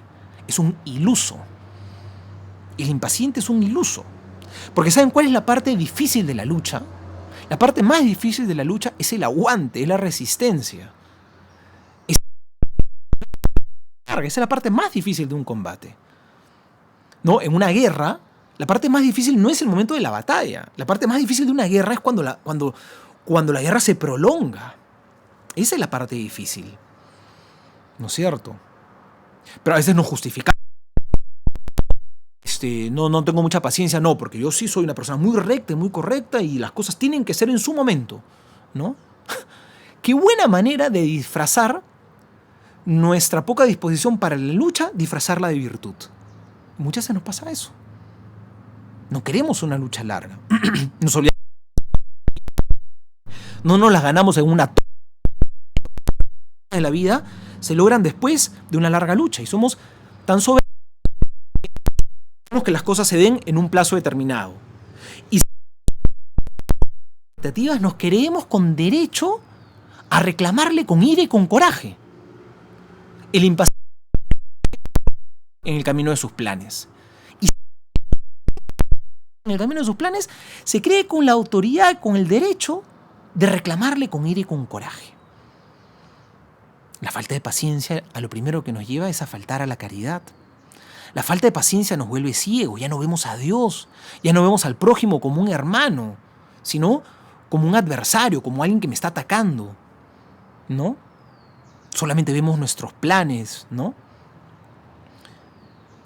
Es un iluso. El impaciente es un iluso. Porque ¿saben cuál es la parte difícil de la lucha? La parte más difícil de la lucha es el aguante, es la resistencia. Esa es la parte más difícil de un combate. ¿No? En una guerra, la parte más difícil no es el momento de la batalla. La parte más difícil de una guerra es cuando la guerra se prolonga. Esa es la parte difícil. ¿No es cierto? Pero a veces nos justificamos. no tengo mucha paciencia, no, porque yo sí soy una persona muy recta y muy correcta y las cosas tienen que ser en su momento, ¿no? Qué buena manera de disfrazar nuestra poca disposición para la lucha, disfrazarla de virtud. Muchas veces nos pasa eso. No queremos una lucha larga. No nos las ganamos en una de la vida, se logran después de una larga lucha y somos tan soberbios que las cosas se den en un plazo determinado. Y expectativas nos creemos con derecho a reclamarle con ira y con coraje. El impaciente en el camino de sus planes. Y en el camino de sus planes se cree con la autoridad, con el derecho de reclamarle con ira y con coraje. La falta de paciencia a lo primero que nos lleva es a faltar a la caridad. La falta de paciencia nos vuelve ciegos, ya no vemos a Dios, ya no vemos al prójimo como un hermano, sino como un adversario, como alguien que me está atacando, ¿no? Solamente vemos nuestros planes, ¿no?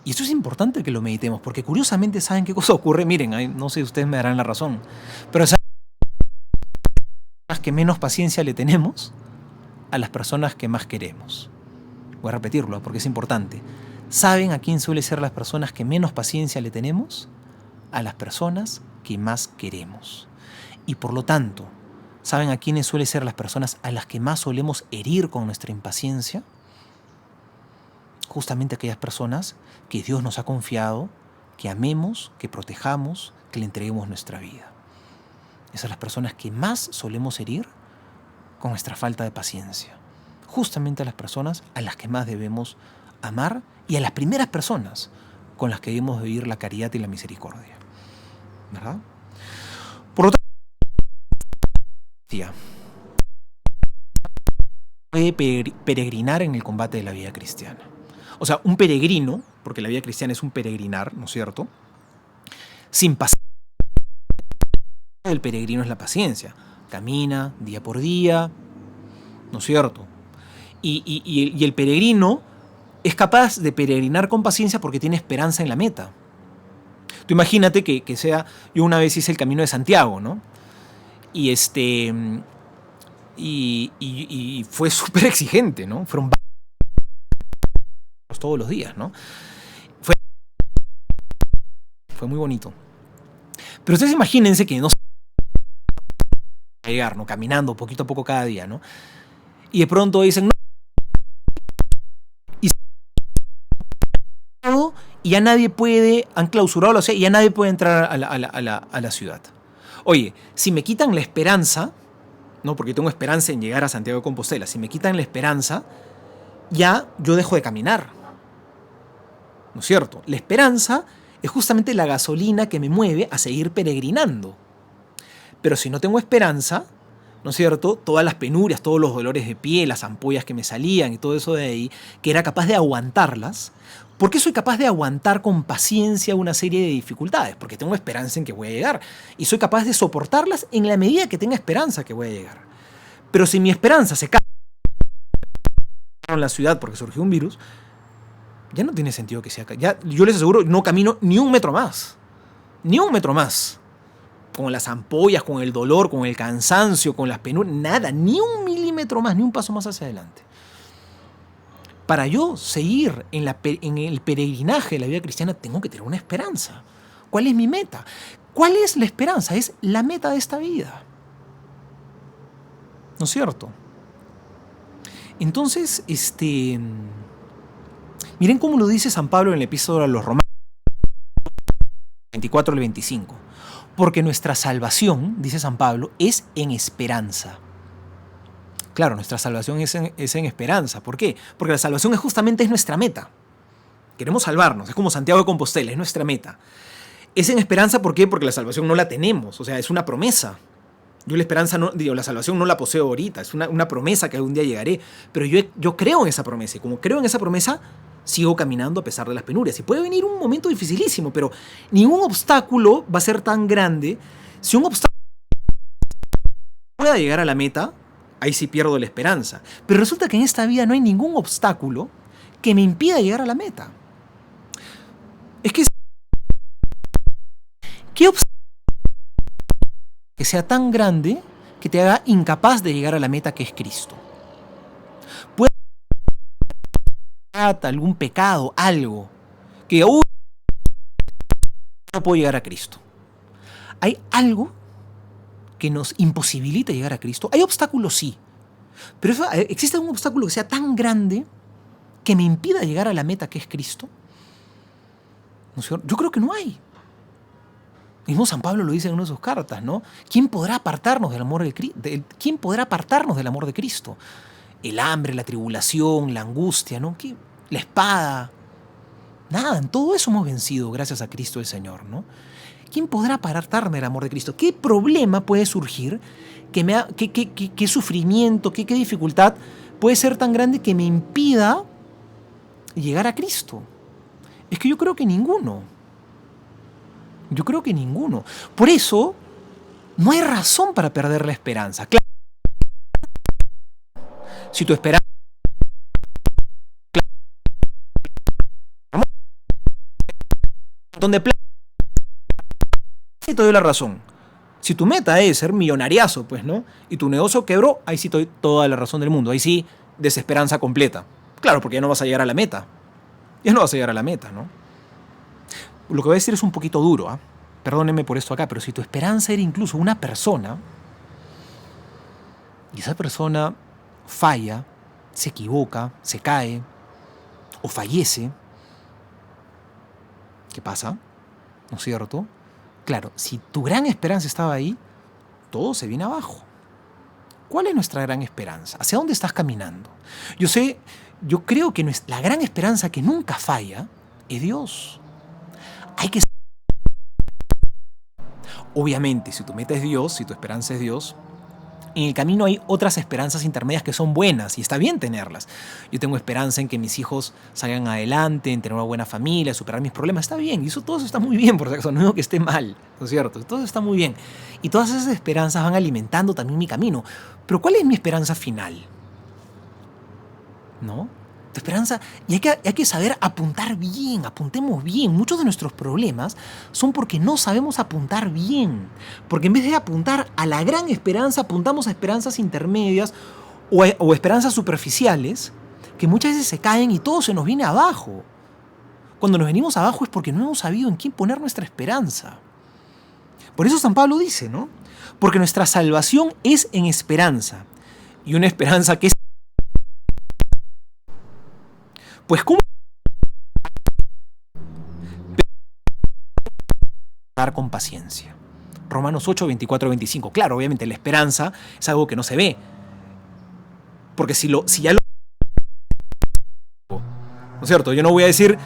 Y esto es importante que lo meditemos, porque curiosamente, ¿saben qué cosa ocurre? Miren, no sé si ustedes me darán la razón, pero ¿saben las que menos paciencia le tenemos? A las personas que más queremos. Voy a repetirlo porque es importante. ¿Saben a quién suelen ser las personas que menos paciencia le tenemos? A las personas que más queremos. Y por lo tanto, ¿saben a quiénes suelen ser las personas a las que más solemos herir con nuestra impaciencia? Justamente aquellas personas que Dios nos ha confiado, que amemos, que protejamos, que le entreguemos nuestra vida. Esas son las personas que más solemos herir con nuestra falta de paciencia. Justamente a las personas a las que más debemos amar y a las primeras personas con las que debemos vivir la caridad y la misericordia. ¿Verdad? Por lo tanto, puede peregrinar en el combate de la vida cristiana. O sea, un peregrino, porque la vida cristiana es un peregrinar, ¿no es cierto? Sin paciencia. El peregrino es la paciencia. Camina día por día, ¿no es cierto? Y el peregrino es capaz de peregrinar con paciencia porque tiene esperanza en la meta. Tú imagínate que sea... Yo una vez hice el Camino de Santiago, ¿no? Y fue súper exigente, ¿no? Fueron todos los días, ¿no? Fue muy bonito. Pero ustedes imagínense que no llegar, ¿no? Caminando poquito a poco cada día, ¿no? Y de pronto dicen, no, y ya nadie puede, han clausurado la ciudad y ya nadie puede entrar a la ciudad. Oye, si me quitan la esperanza, ¿no? Porque tengo esperanza en llegar a Santiago de Compostela, si me quitan la esperanza, ya yo dejo de caminar, ¿no es cierto? La esperanza es justamente la gasolina que me mueve a seguir peregrinando. Pero si no tengo esperanza, ¿no es cierto? Todas las penurias, todos los dolores de pie, las ampollas que me salían y todo eso de ahí, que era capaz de aguantarlas. ¿Por qué soy capaz de aguantar con paciencia una serie de dificultades? Porque tengo esperanza en que voy a llegar. Y soy capaz de soportarlas en la medida que tenga esperanza que voy a llegar. Pero si mi esperanza se cae en la ciudad porque surgió un virus, ya no tiene sentido que sea acá. Ya, yo les aseguro, no camino ni un metro más. Ni un metro más. Con las ampollas, con el dolor, con el cansancio, con las penurias, nada, ni un milímetro más, ni un paso más hacia adelante. Para yo seguir en el peregrinaje de la vida cristiana, tengo que tener una esperanza. ¿Cuál es mi meta? ¿Cuál es la esperanza? Es la meta de esta vida. ¿No es cierto? Entonces, miren cómo lo dice San Pablo en el epístola a los Romanos 24 al 25. Porque nuestra salvación, dice San Pablo, es en esperanza. Claro, nuestra salvación es en esperanza. ¿Por qué? Porque la salvación es nuestra meta. Queremos salvarnos, es como Santiago de Compostela, es nuestra meta. Es en esperanza, ¿por qué? Porque la salvación no la tenemos, o sea, es una promesa. Yo la salvación no la poseo ahorita, es una promesa que algún día llegaré, pero yo creo en esa promesa, y como creo en esa promesa, sigo caminando a pesar de las penurias. Y puede venir un momento dificilísimo, pero ningún obstáculo va a ser tan grande. Si un obstáculo pueda llegar a la meta, ahí sí pierdo la esperanza. Pero resulta que en esta vida no hay ningún obstáculo que me impida llegar a la meta. Es que ¿Qué obstáculo que sea tan grande que te haga incapaz de llegar a la meta que es Cristo? Puede ser algún pecado, algo que no puedo llegar a Cristo. ¿Hay algo que nos imposibilita llegar a Cristo? Hay obstáculos, sí. Pero ¿existe un obstáculo que sea tan grande que me impida llegar a la meta que es Cristo? ¿No? Yo creo que no hay. Mismo San Pablo lo dice en una de sus cartas, ¿no? ¿Quién podrá apartarnos del amor ¿Quién podrá apartarnos del amor de Cristo? El hambre, la tribulación, la angustia, ¿no? La espada. Nada, en todo eso hemos vencido gracias a Cristo el Señor, ¿no? ¿Quién podrá apartarme del amor de Cristo? ¿Qué problema puede surgir? ¿Qué sufrimiento, qué dificultad puede ser tan grande que me impida llegar a Cristo? Es que yo creo que ninguno. Yo creo que ninguno. Por eso, no hay razón para perder la esperanza. Claro, si tu esperanza... Donde y te doy la razón. Si tu meta es ser millonariazo, pues, ¿no? Y tu negocio quebró, ahí sí te doy toda la razón del mundo. Ahí sí, desesperanza completa. Claro, porque ya no vas a llegar a la meta. Ya no vas a llegar a la meta, ¿no? Lo que voy a decir es un poquito duro, ¿eh? Perdónenme por esto acá, pero si tu esperanza era incluso una persona, y esa persona falla, se equivoca, se cae, o fallece, ¿qué pasa? ¿No es cierto? Claro, si tu gran esperanza estaba ahí, todo se viene abajo. ¿Cuál es nuestra gran esperanza? ¿Hacia dónde estás caminando? Yo creo que la gran esperanza que nunca falla es Dios. Hay que... Obviamente, si tu meta es Dios, si tu esperanza es Dios, en el camino hay otras esperanzas intermedias que son buenas y está bien tenerlas. Yo tengo esperanza en que mis hijos salgan adelante, en tener una buena familia, superar mis problemas. Está bien, y todo eso está muy bien, por si acaso, no digo que esté mal, ¿no es cierto? Todo eso está muy bien. Y todas esas esperanzas van alimentando también mi camino. Pero ¿cuál es mi esperanza final? ¿No? Tu esperanza, y hay que saber apuntar bien, apuntemos bien. Muchos de nuestros problemas son porque no sabemos apuntar bien. Porque en vez de apuntar a la gran esperanza, apuntamos a esperanzas intermedias o esperanzas superficiales que muchas veces se caen y todo se nos viene abajo. Cuando nos venimos abajo es porque no hemos sabido en quién poner nuestra esperanza. Por eso San Pablo dice, ¿no? Porque nuestra salvación es en esperanza. Y una esperanza que es... Pues ¿cómo dar con paciencia? Romanos 8, 24, 25. Claro, obviamente la esperanza es algo que no se ve. Porque si ya lo... ¿No es cierto? Yo no voy a decir,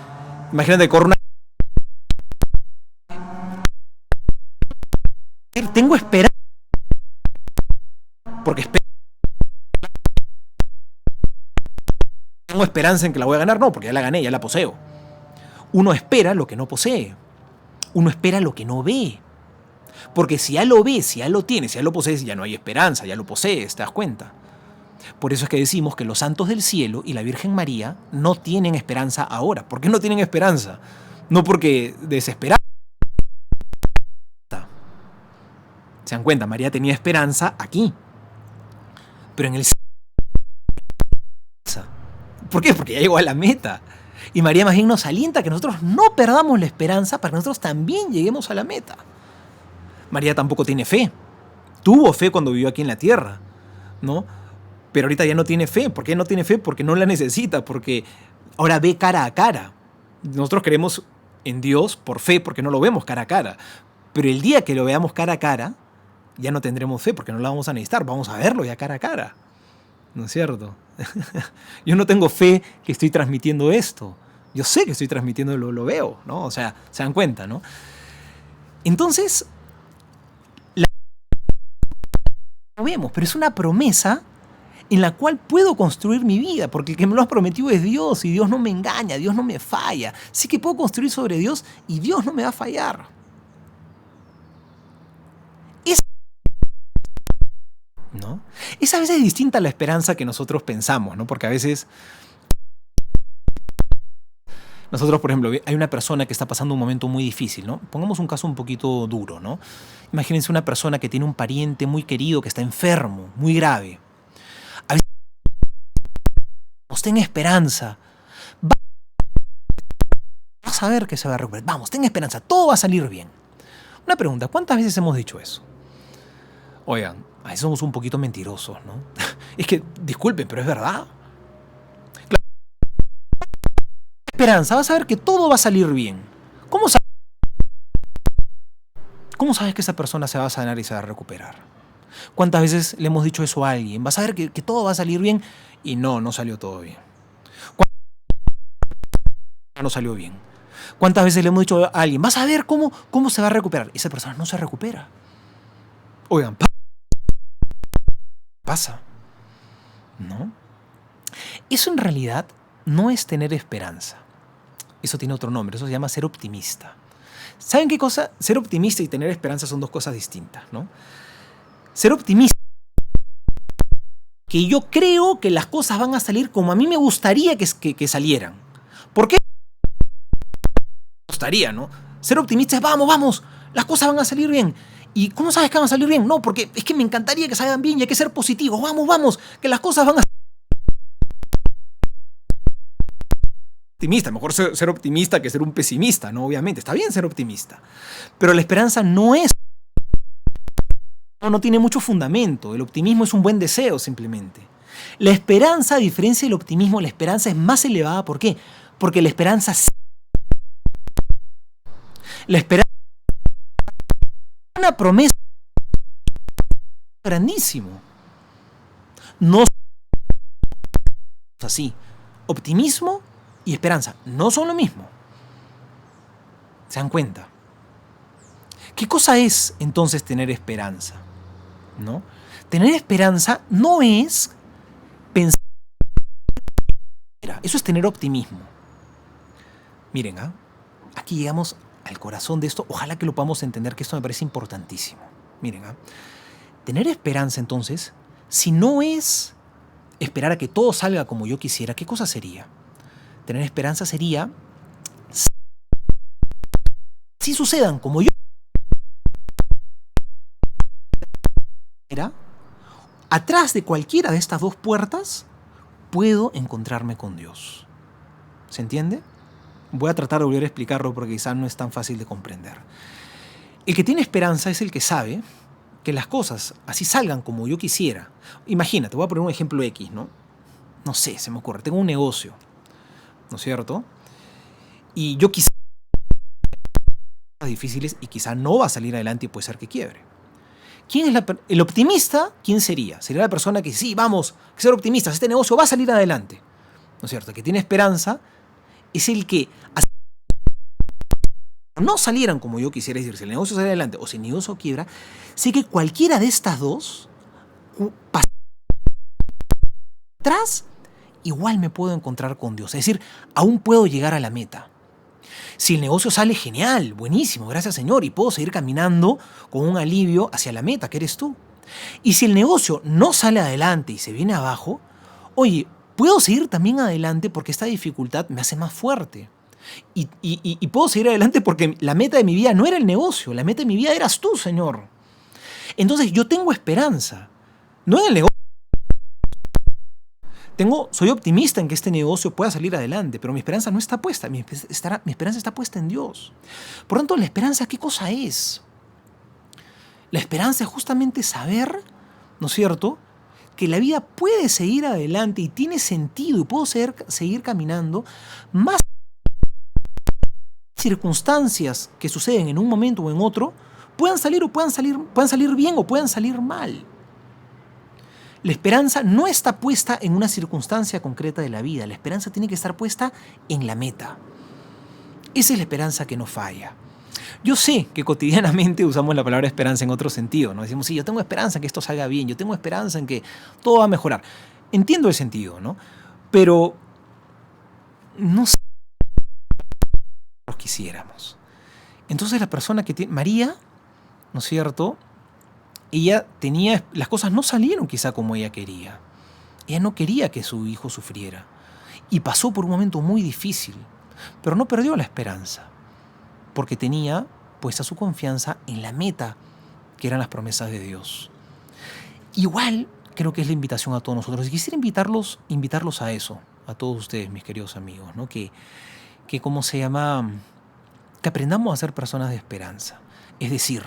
imagínate, corro una... Tengo esperanza. Porque tengo esperanza en que la voy a ganar. No, porque ya la gané, ya la poseo. Uno espera lo que no posee. Uno espera lo que no ve. Porque si ya lo ves, si ya lo tienes, si ya lo posees, ya no hay esperanza, ya lo posees, ¿te das cuenta? Por eso es que decimos que los santos del cielo y la Virgen María no tienen esperanza ahora. ¿Por qué no tienen esperanza? No porque desesperaban. ¿Se dan cuenta? María tenía esperanza aquí. Pero en el cielo... ¿Por qué? Porque ya llegó a la meta. Y María más bien nos alienta a que nosotros no perdamos la esperanza para que nosotros también lleguemos a la meta. María tampoco tiene fe. Tuvo fe cuando vivió aquí en la tierra, ¿no? Pero ahorita ya no tiene fe. ¿Por qué no tiene fe? Porque no la necesita, porque ahora ve cara a cara. Nosotros creemos en Dios por fe, porque no lo vemos cara a cara. Pero el día que lo veamos cara a cara, ya no tendremos fe, porque no la vamos a necesitar. Vamos a verlo ya cara a cara. ¿No es cierto? Yo no tengo fe que estoy transmitiendo esto. Yo sé que estoy transmitiendo, lo veo, ¿no? O sea, se dan cuenta, ¿no? Entonces, lo vemos, pero es una promesa en la cual puedo construir mi vida, porque el que me lo ha prometido es Dios, y Dios no me engaña, Dios no me falla. Sí que puedo construir sobre Dios y Dios no me va a fallar. ¿No? Es a veces distinta a la esperanza que nosotros pensamos, ¿no? Porque a veces Nosotros, por ejemplo, hay una persona que está pasando un momento muy difícil, ¿no? Pongamos un caso un poquito duro, ¿no? Imagínense una persona que tiene un pariente muy querido que está enfermo, muy grave. A veces, ten esperanza. Vas a ver que se va a recuperar. Vamos, ten esperanza, todo va a salir bien. Una pregunta, ¿cuántas veces hemos dicho eso? Oigan, a veces somos un poquito mentirosos, ¿no? Es que, disculpen, pero es verdad. Claro. Esperanza, vas a ver que todo va a salir bien. ¿Cómo sabes que esa persona se va a sanar y se va a recuperar? ¿Cuántas veces le hemos dicho eso a alguien? Vas a ver que todo va a salir bien y no salió todo bien. No salió bien. ¿Cuántas veces le hemos dicho a alguien, vas a ver cómo se va a recuperar? Esa persona no se recupera. Oigan, pasa, ¿no? Eso en realidad no es tener esperanza. Eso tiene otro nombre, eso se llama ser optimista. ¿Saben qué cosa? Ser optimista y tener esperanza son dos cosas distintas, ¿no? Ser optimista, que yo creo que las cosas van a salir como a mí me gustaría que salieran. ¿Por qué? Me gustaría, ¿no? Ser optimista es, vamos, las cosas van a salir bien. ¿Y cómo sabes que van a salir bien? No, porque es que me encantaría que salgan bien y hay que ser positivos. Vamos, que las cosas van a optimista, mejor ser optimista que ser un pesimista, ¿no? Obviamente, está bien ser optimista. Pero la esperanza no tiene mucho fundamento. El optimismo es un buen deseo, simplemente. La esperanza, a diferencia del optimismo, la esperanza es más elevada. ¿Por qué? Porque la esperanza es una promesa grandísimo. No es así. Optimismo y esperanza no son lo mismo. ¿Se dan cuenta? ¿Qué cosa es entonces tener esperanza? ¿No? Tener esperanza no es pensar. Eso es tener optimismo. Miren, aquí llegamos al corazón de esto. Ojalá que lo podamos entender, que esto me parece importantísimo. Miren, tener esperanza entonces, si no es esperar a que todo salga como yo quisiera, ¿qué cosa sería? Tener esperanza sería si sucedan como yo quisiera, atrás de cualquiera de estas dos puertas puedo encontrarme con Dios. ¿Se entiende? Voy a tratar de volver a explicarlo porque quizás no es tan fácil de comprender. El que tiene esperanza es el que sabe que las cosas así salgan como yo quisiera. Imagínate, voy a poner un ejemplo X, ¿no? No sé, se me ocurre. Tengo un negocio, ¿no es cierto? Y yo quizá difíciles y quizá no va a salir adelante y puede ser que quiebre. ¿Quién es el optimista? ¿Quién sería? Sería la persona que sí, vamos, que ser optimistas, este negocio va a salir adelante. ¿No es cierto? El que tiene esperanza es el que no salieran como yo quisiera, decir, si el negocio sale adelante o si el negocio quiebra, sé que cualquiera de estas dos atrás igual me puedo encontrar con Dios. Es decir, aún puedo llegar a la meta. Si el negocio sale genial, buenísimo, gracias Señor, y puedo seguir caminando con un alivio hacia la meta, que eres tú. Y si el negocio no sale adelante y se viene abajo, oye, puedo seguir también adelante porque esta dificultad me hace más fuerte. Y puedo seguir adelante porque la meta de mi vida no era el negocio, la meta de mi vida eras tú, Señor. Entonces yo tengo esperanza, no en el negocio. Soy optimista en que este negocio pueda salir adelante, pero mi esperanza no está puesta, mi esperanza está puesta en Dios. Por tanto, ¿la esperanza qué cosa es? La esperanza es justamente saber, ¿no es cierto?, que la vida puede seguir adelante y tiene sentido y puedo seguir caminando más circunstancias que suceden en un momento o en otro puedan salir bien o puedan salir mal. La esperanza no está puesta en una circunstancia concreta de la vida. La esperanza tiene que estar puesta en la meta. Esa es la esperanza que no falla. Yo sé que cotidianamente usamos la palabra esperanza en otro sentido, ¿no? Decimos, sí, yo tengo esperanza en que esto salga bien, yo tengo esperanza en que todo va a mejorar. Entiendo el sentido, ¿no? Pero no sé lo que quisiéramos. Entonces la persona que tiene, María, ¿no es cierto?, ella las cosas no salieron quizá como ella quería. Ella no quería que su hijo sufriera. Y pasó por un momento muy difícil. pero no perdió la esperanza, porque tenía puesta su confianza en la meta, que eran las promesas de Dios. Igual creo que es la invitación a todos nosotros. Y quisiera invitarlos a eso, a todos ustedes, mis queridos amigos, ¿no? Que ¿cómo se llama? Que aprendamos a ser personas de esperanza. Es decir,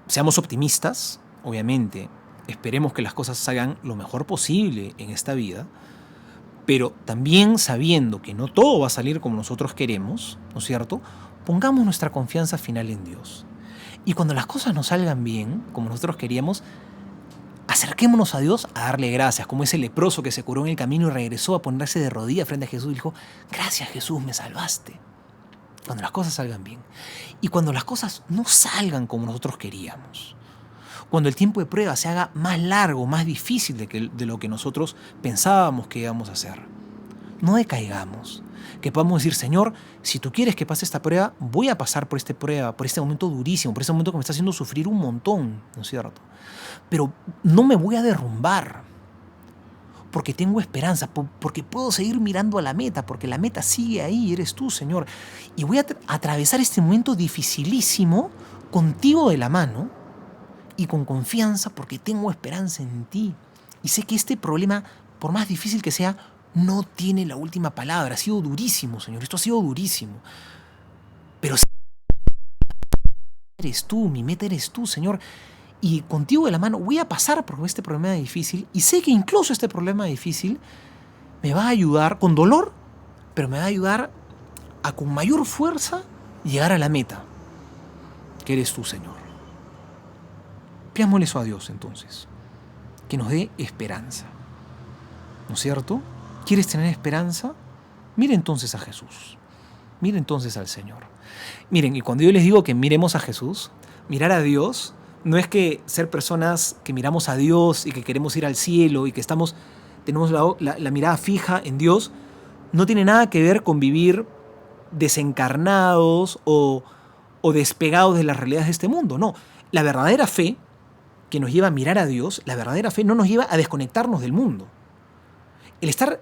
seamos optimistas, obviamente, esperemos que las cosas salgan lo mejor posible en esta vida, pero también sabiendo que no todo va a salir como nosotros queremos, ¿no es cierto? Pongamos nuestra confianza final en Dios. Y cuando las cosas no salgan bien, como nosotros queríamos, acerquémonos a Dios a darle gracias, como ese leproso que se curó en el camino y regresó a ponerse de rodillas frente a Jesús y dijo: gracias, Jesús, me salvaste. Cuando las cosas salgan bien. Y cuando las cosas no salgan como nosotros queríamos, cuando el tiempo de prueba se haga más largo, más difícil de lo que nosotros pensábamos que íbamos a hacer, no decaigamos. Que podamos decir: Señor, si tú quieres que pase esta prueba, voy a pasar por esta prueba, por este momento durísimo, por este momento que me está haciendo sufrir un montón, ¿no es cierto? Pero no me voy a derrumbar, porque tengo esperanza, porque puedo seguir mirando a la meta, porque la meta sigue ahí, eres tú, Señor. Y voy a atravesar este momento dificilísimo contigo de la mano y con confianza, porque tengo esperanza en ti. Y sé que este problema, por más difícil que sea, no tiene la última palabra. Ha sido durísimo, Señor. Esto ha sido durísimo. Pero eres tú, mi meta eres tú, Señor. Y contigo de la mano voy a pasar por este problema difícil. Y sé que incluso este problema difícil me va a ayudar con dolor, pero me va a ayudar a con mayor fuerza llegar a la meta, que eres tú, Señor. Pidámosle eso a Dios entonces, que nos dé esperanza. ¿No es cierto? ¿Quieres tener esperanza? Mira entonces a Jesús. Mira entonces al Señor. Miren, y cuando yo les digo que miremos a Jesús, mirar a Dios no es que ser personas que miramos a Dios y que queremos ir al cielo y que tenemos la mirada fija en Dios, no tiene nada que ver con vivir desencarnados o despegados de las realidades de este mundo. No, la verdadera fe que nos lleva a mirar a Dios, la verdadera fe no nos lleva a desconectarnos del mundo.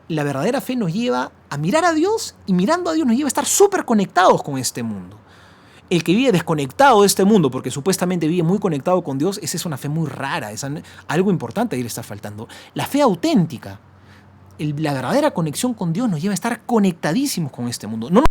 La verdadera fe nos lleva a mirar a Dios, y mirando a Dios nos lleva a estar súper conectados con este mundo. El que vive desconectado de este mundo, porque supuestamente vive muy conectado con Dios, esa es una fe muy rara, algo importante ahí le está faltando. La fe auténtica, la verdadera conexión con Dios nos lleva a estar conectadísimos con este mundo. No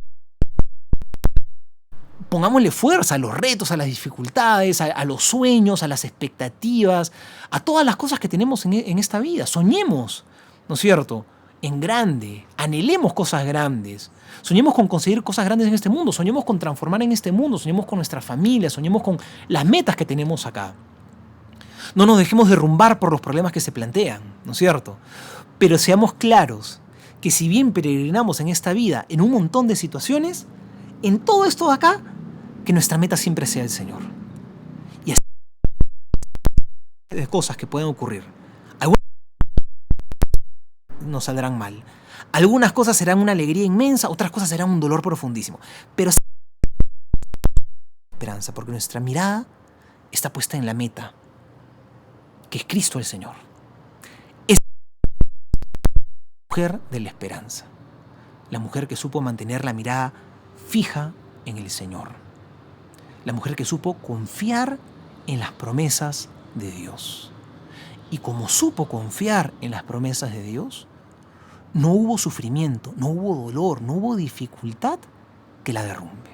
pongámosle fuerza a los retos, a las dificultades, a los sueños, a las expectativas, a todas las cosas que tenemos en esta vida. Soñemos, ¿no es cierto?, en grande, anhelemos cosas grandes, soñemos con conseguir cosas grandes en este mundo, soñemos con transformar en este mundo, soñemos con nuestra familia, soñemos con las metas que tenemos acá. No nos dejemos derrumbar por los problemas que se plantean, ¿no es cierto? Pero seamos claros que si bien peregrinamos en esta vida en un montón de situaciones, en todo esto de acá, que nuestra meta siempre sea el Señor. Y así de cosas que pueden ocurrir. Nos saldrán mal. Algunas cosas serán una alegría inmensa, otras cosas serán un dolor profundísimo. Pero esperanza, porque nuestra mirada está puesta en la meta, que es Cristo el Señor. Es la mujer de la esperanza, la mujer que supo mantener la mirada fija en el Señor, la mujer que supo confiar en las promesas de Dios. Y como supo confiar en las promesas de Dios, no hubo sufrimiento, no hubo dolor, no hubo dificultad que la derrumbe.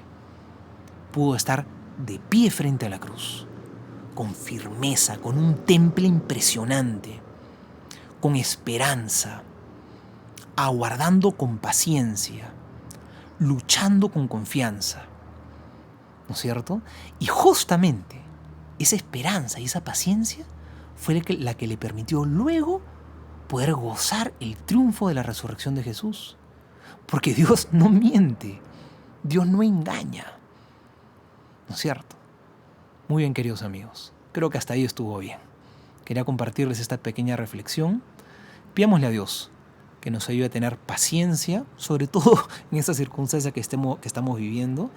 Pudo estar de pie frente a la cruz, con firmeza, con un temple impresionante, con esperanza, aguardando con paciencia, luchando con confianza, ¿no es cierto? Y justamente esa esperanza y esa paciencia fue la que le permitió luego poder gozar el triunfo de la resurrección de Jesús. Porque Dios no miente, Dios no engaña, ¿no es cierto? Muy bien, queridos amigos, creo que hasta ahí estuvo bien. Quería compartirles esta pequeña reflexión. Pidámosle a Dios que nos ayude a tener paciencia, sobre todo en esta circunstancia que estamos viviendo,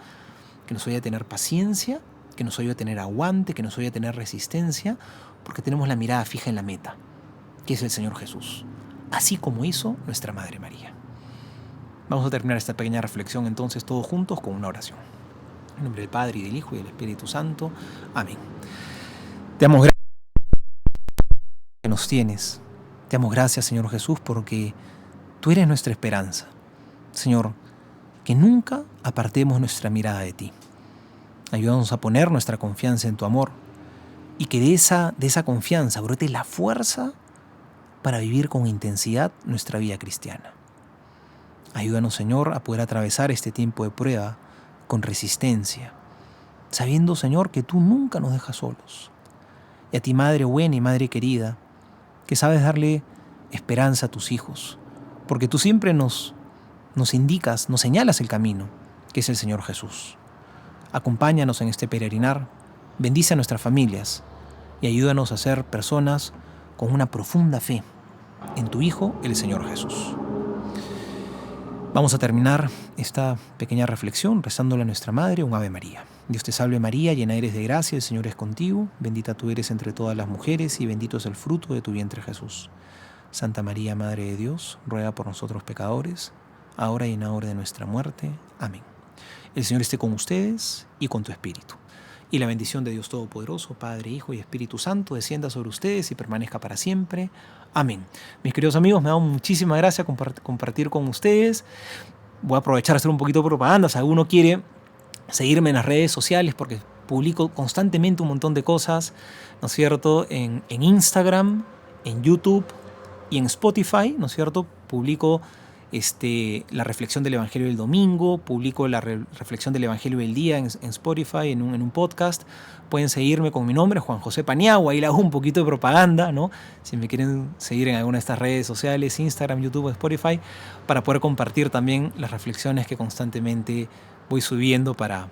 que nos ayude a tener paciencia, que nos ayude a tener aguante, que nos ayude a tener resistencia, porque tenemos la mirada fija en la meta, que es el Señor Jesús, así como hizo nuestra Madre María. Vamos a terminar esta pequeña reflexión entonces todos juntos con una oración. En nombre del Padre, y del Hijo, y del Espíritu Santo. Amén. Te damos gracias que nos tienes. Te damos gracias, Señor Jesús, porque tú eres nuestra esperanza. Señor, que nunca apartemos nuestra mirada de ti. Ayúdanos a poner nuestra confianza en tu amor y que de esa confianza brote la fuerza para vivir con intensidad nuestra vida cristiana. Ayúdanos, Señor, a poder atravesar este tiempo de prueba con resistencia, sabiendo, Señor, que tú nunca nos dejas solos. Y a ti, Madre buena y Madre querida, que sabes darle esperanza a tus hijos, porque tú siempre nos indicas, nos señalas el camino, que es el Señor Jesús. Acompáñanos en este peregrinar, bendice a nuestras familias y ayúdanos a ser personas con una profunda fe en tu Hijo, el Señor Jesús. Vamos a terminar esta pequeña reflexión rezándole a nuestra Madre un Ave María. Dios te salve María, llena eres de gracia, el Señor es contigo, bendita tú eres entre todas las mujeres y bendito es el fruto de tu vientre Jesús. Santa María, Madre de Dios, ruega por nosotros pecadores, ahora y en la hora de nuestra muerte. Amén. El Señor esté con ustedes y con tu espíritu. Y la bendición de Dios Todopoderoso, Padre, Hijo y Espíritu Santo, descienda sobre ustedes y permanezca para siempre. Amén. Mis queridos amigos, me da muchísima gracia compartir con ustedes. Voy a aprovechar a hacer un poquito de propaganda. Si alguno quiere seguirme en las redes sociales, porque publico constantemente un montón de cosas, ¿no es cierto? En Instagram, en YouTube y en Spotify, ¿no es cierto? Publico la reflexión del Evangelio del domingo, publico la reflexión del Evangelio del día en Spotify, en un podcast. Pueden seguirme con mi nombre, Juan José Paniagua, ahí le hago un poquito de propaganda, ¿no? Si me quieren seguir en alguna de estas redes sociales, Instagram, YouTube o Spotify, para poder compartir también las reflexiones que constantemente voy subiendo para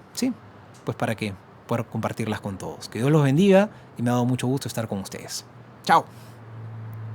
que pueda compartirlas con todos. Que Dios los bendiga y me ha dado mucho gusto estar con ustedes. Chao.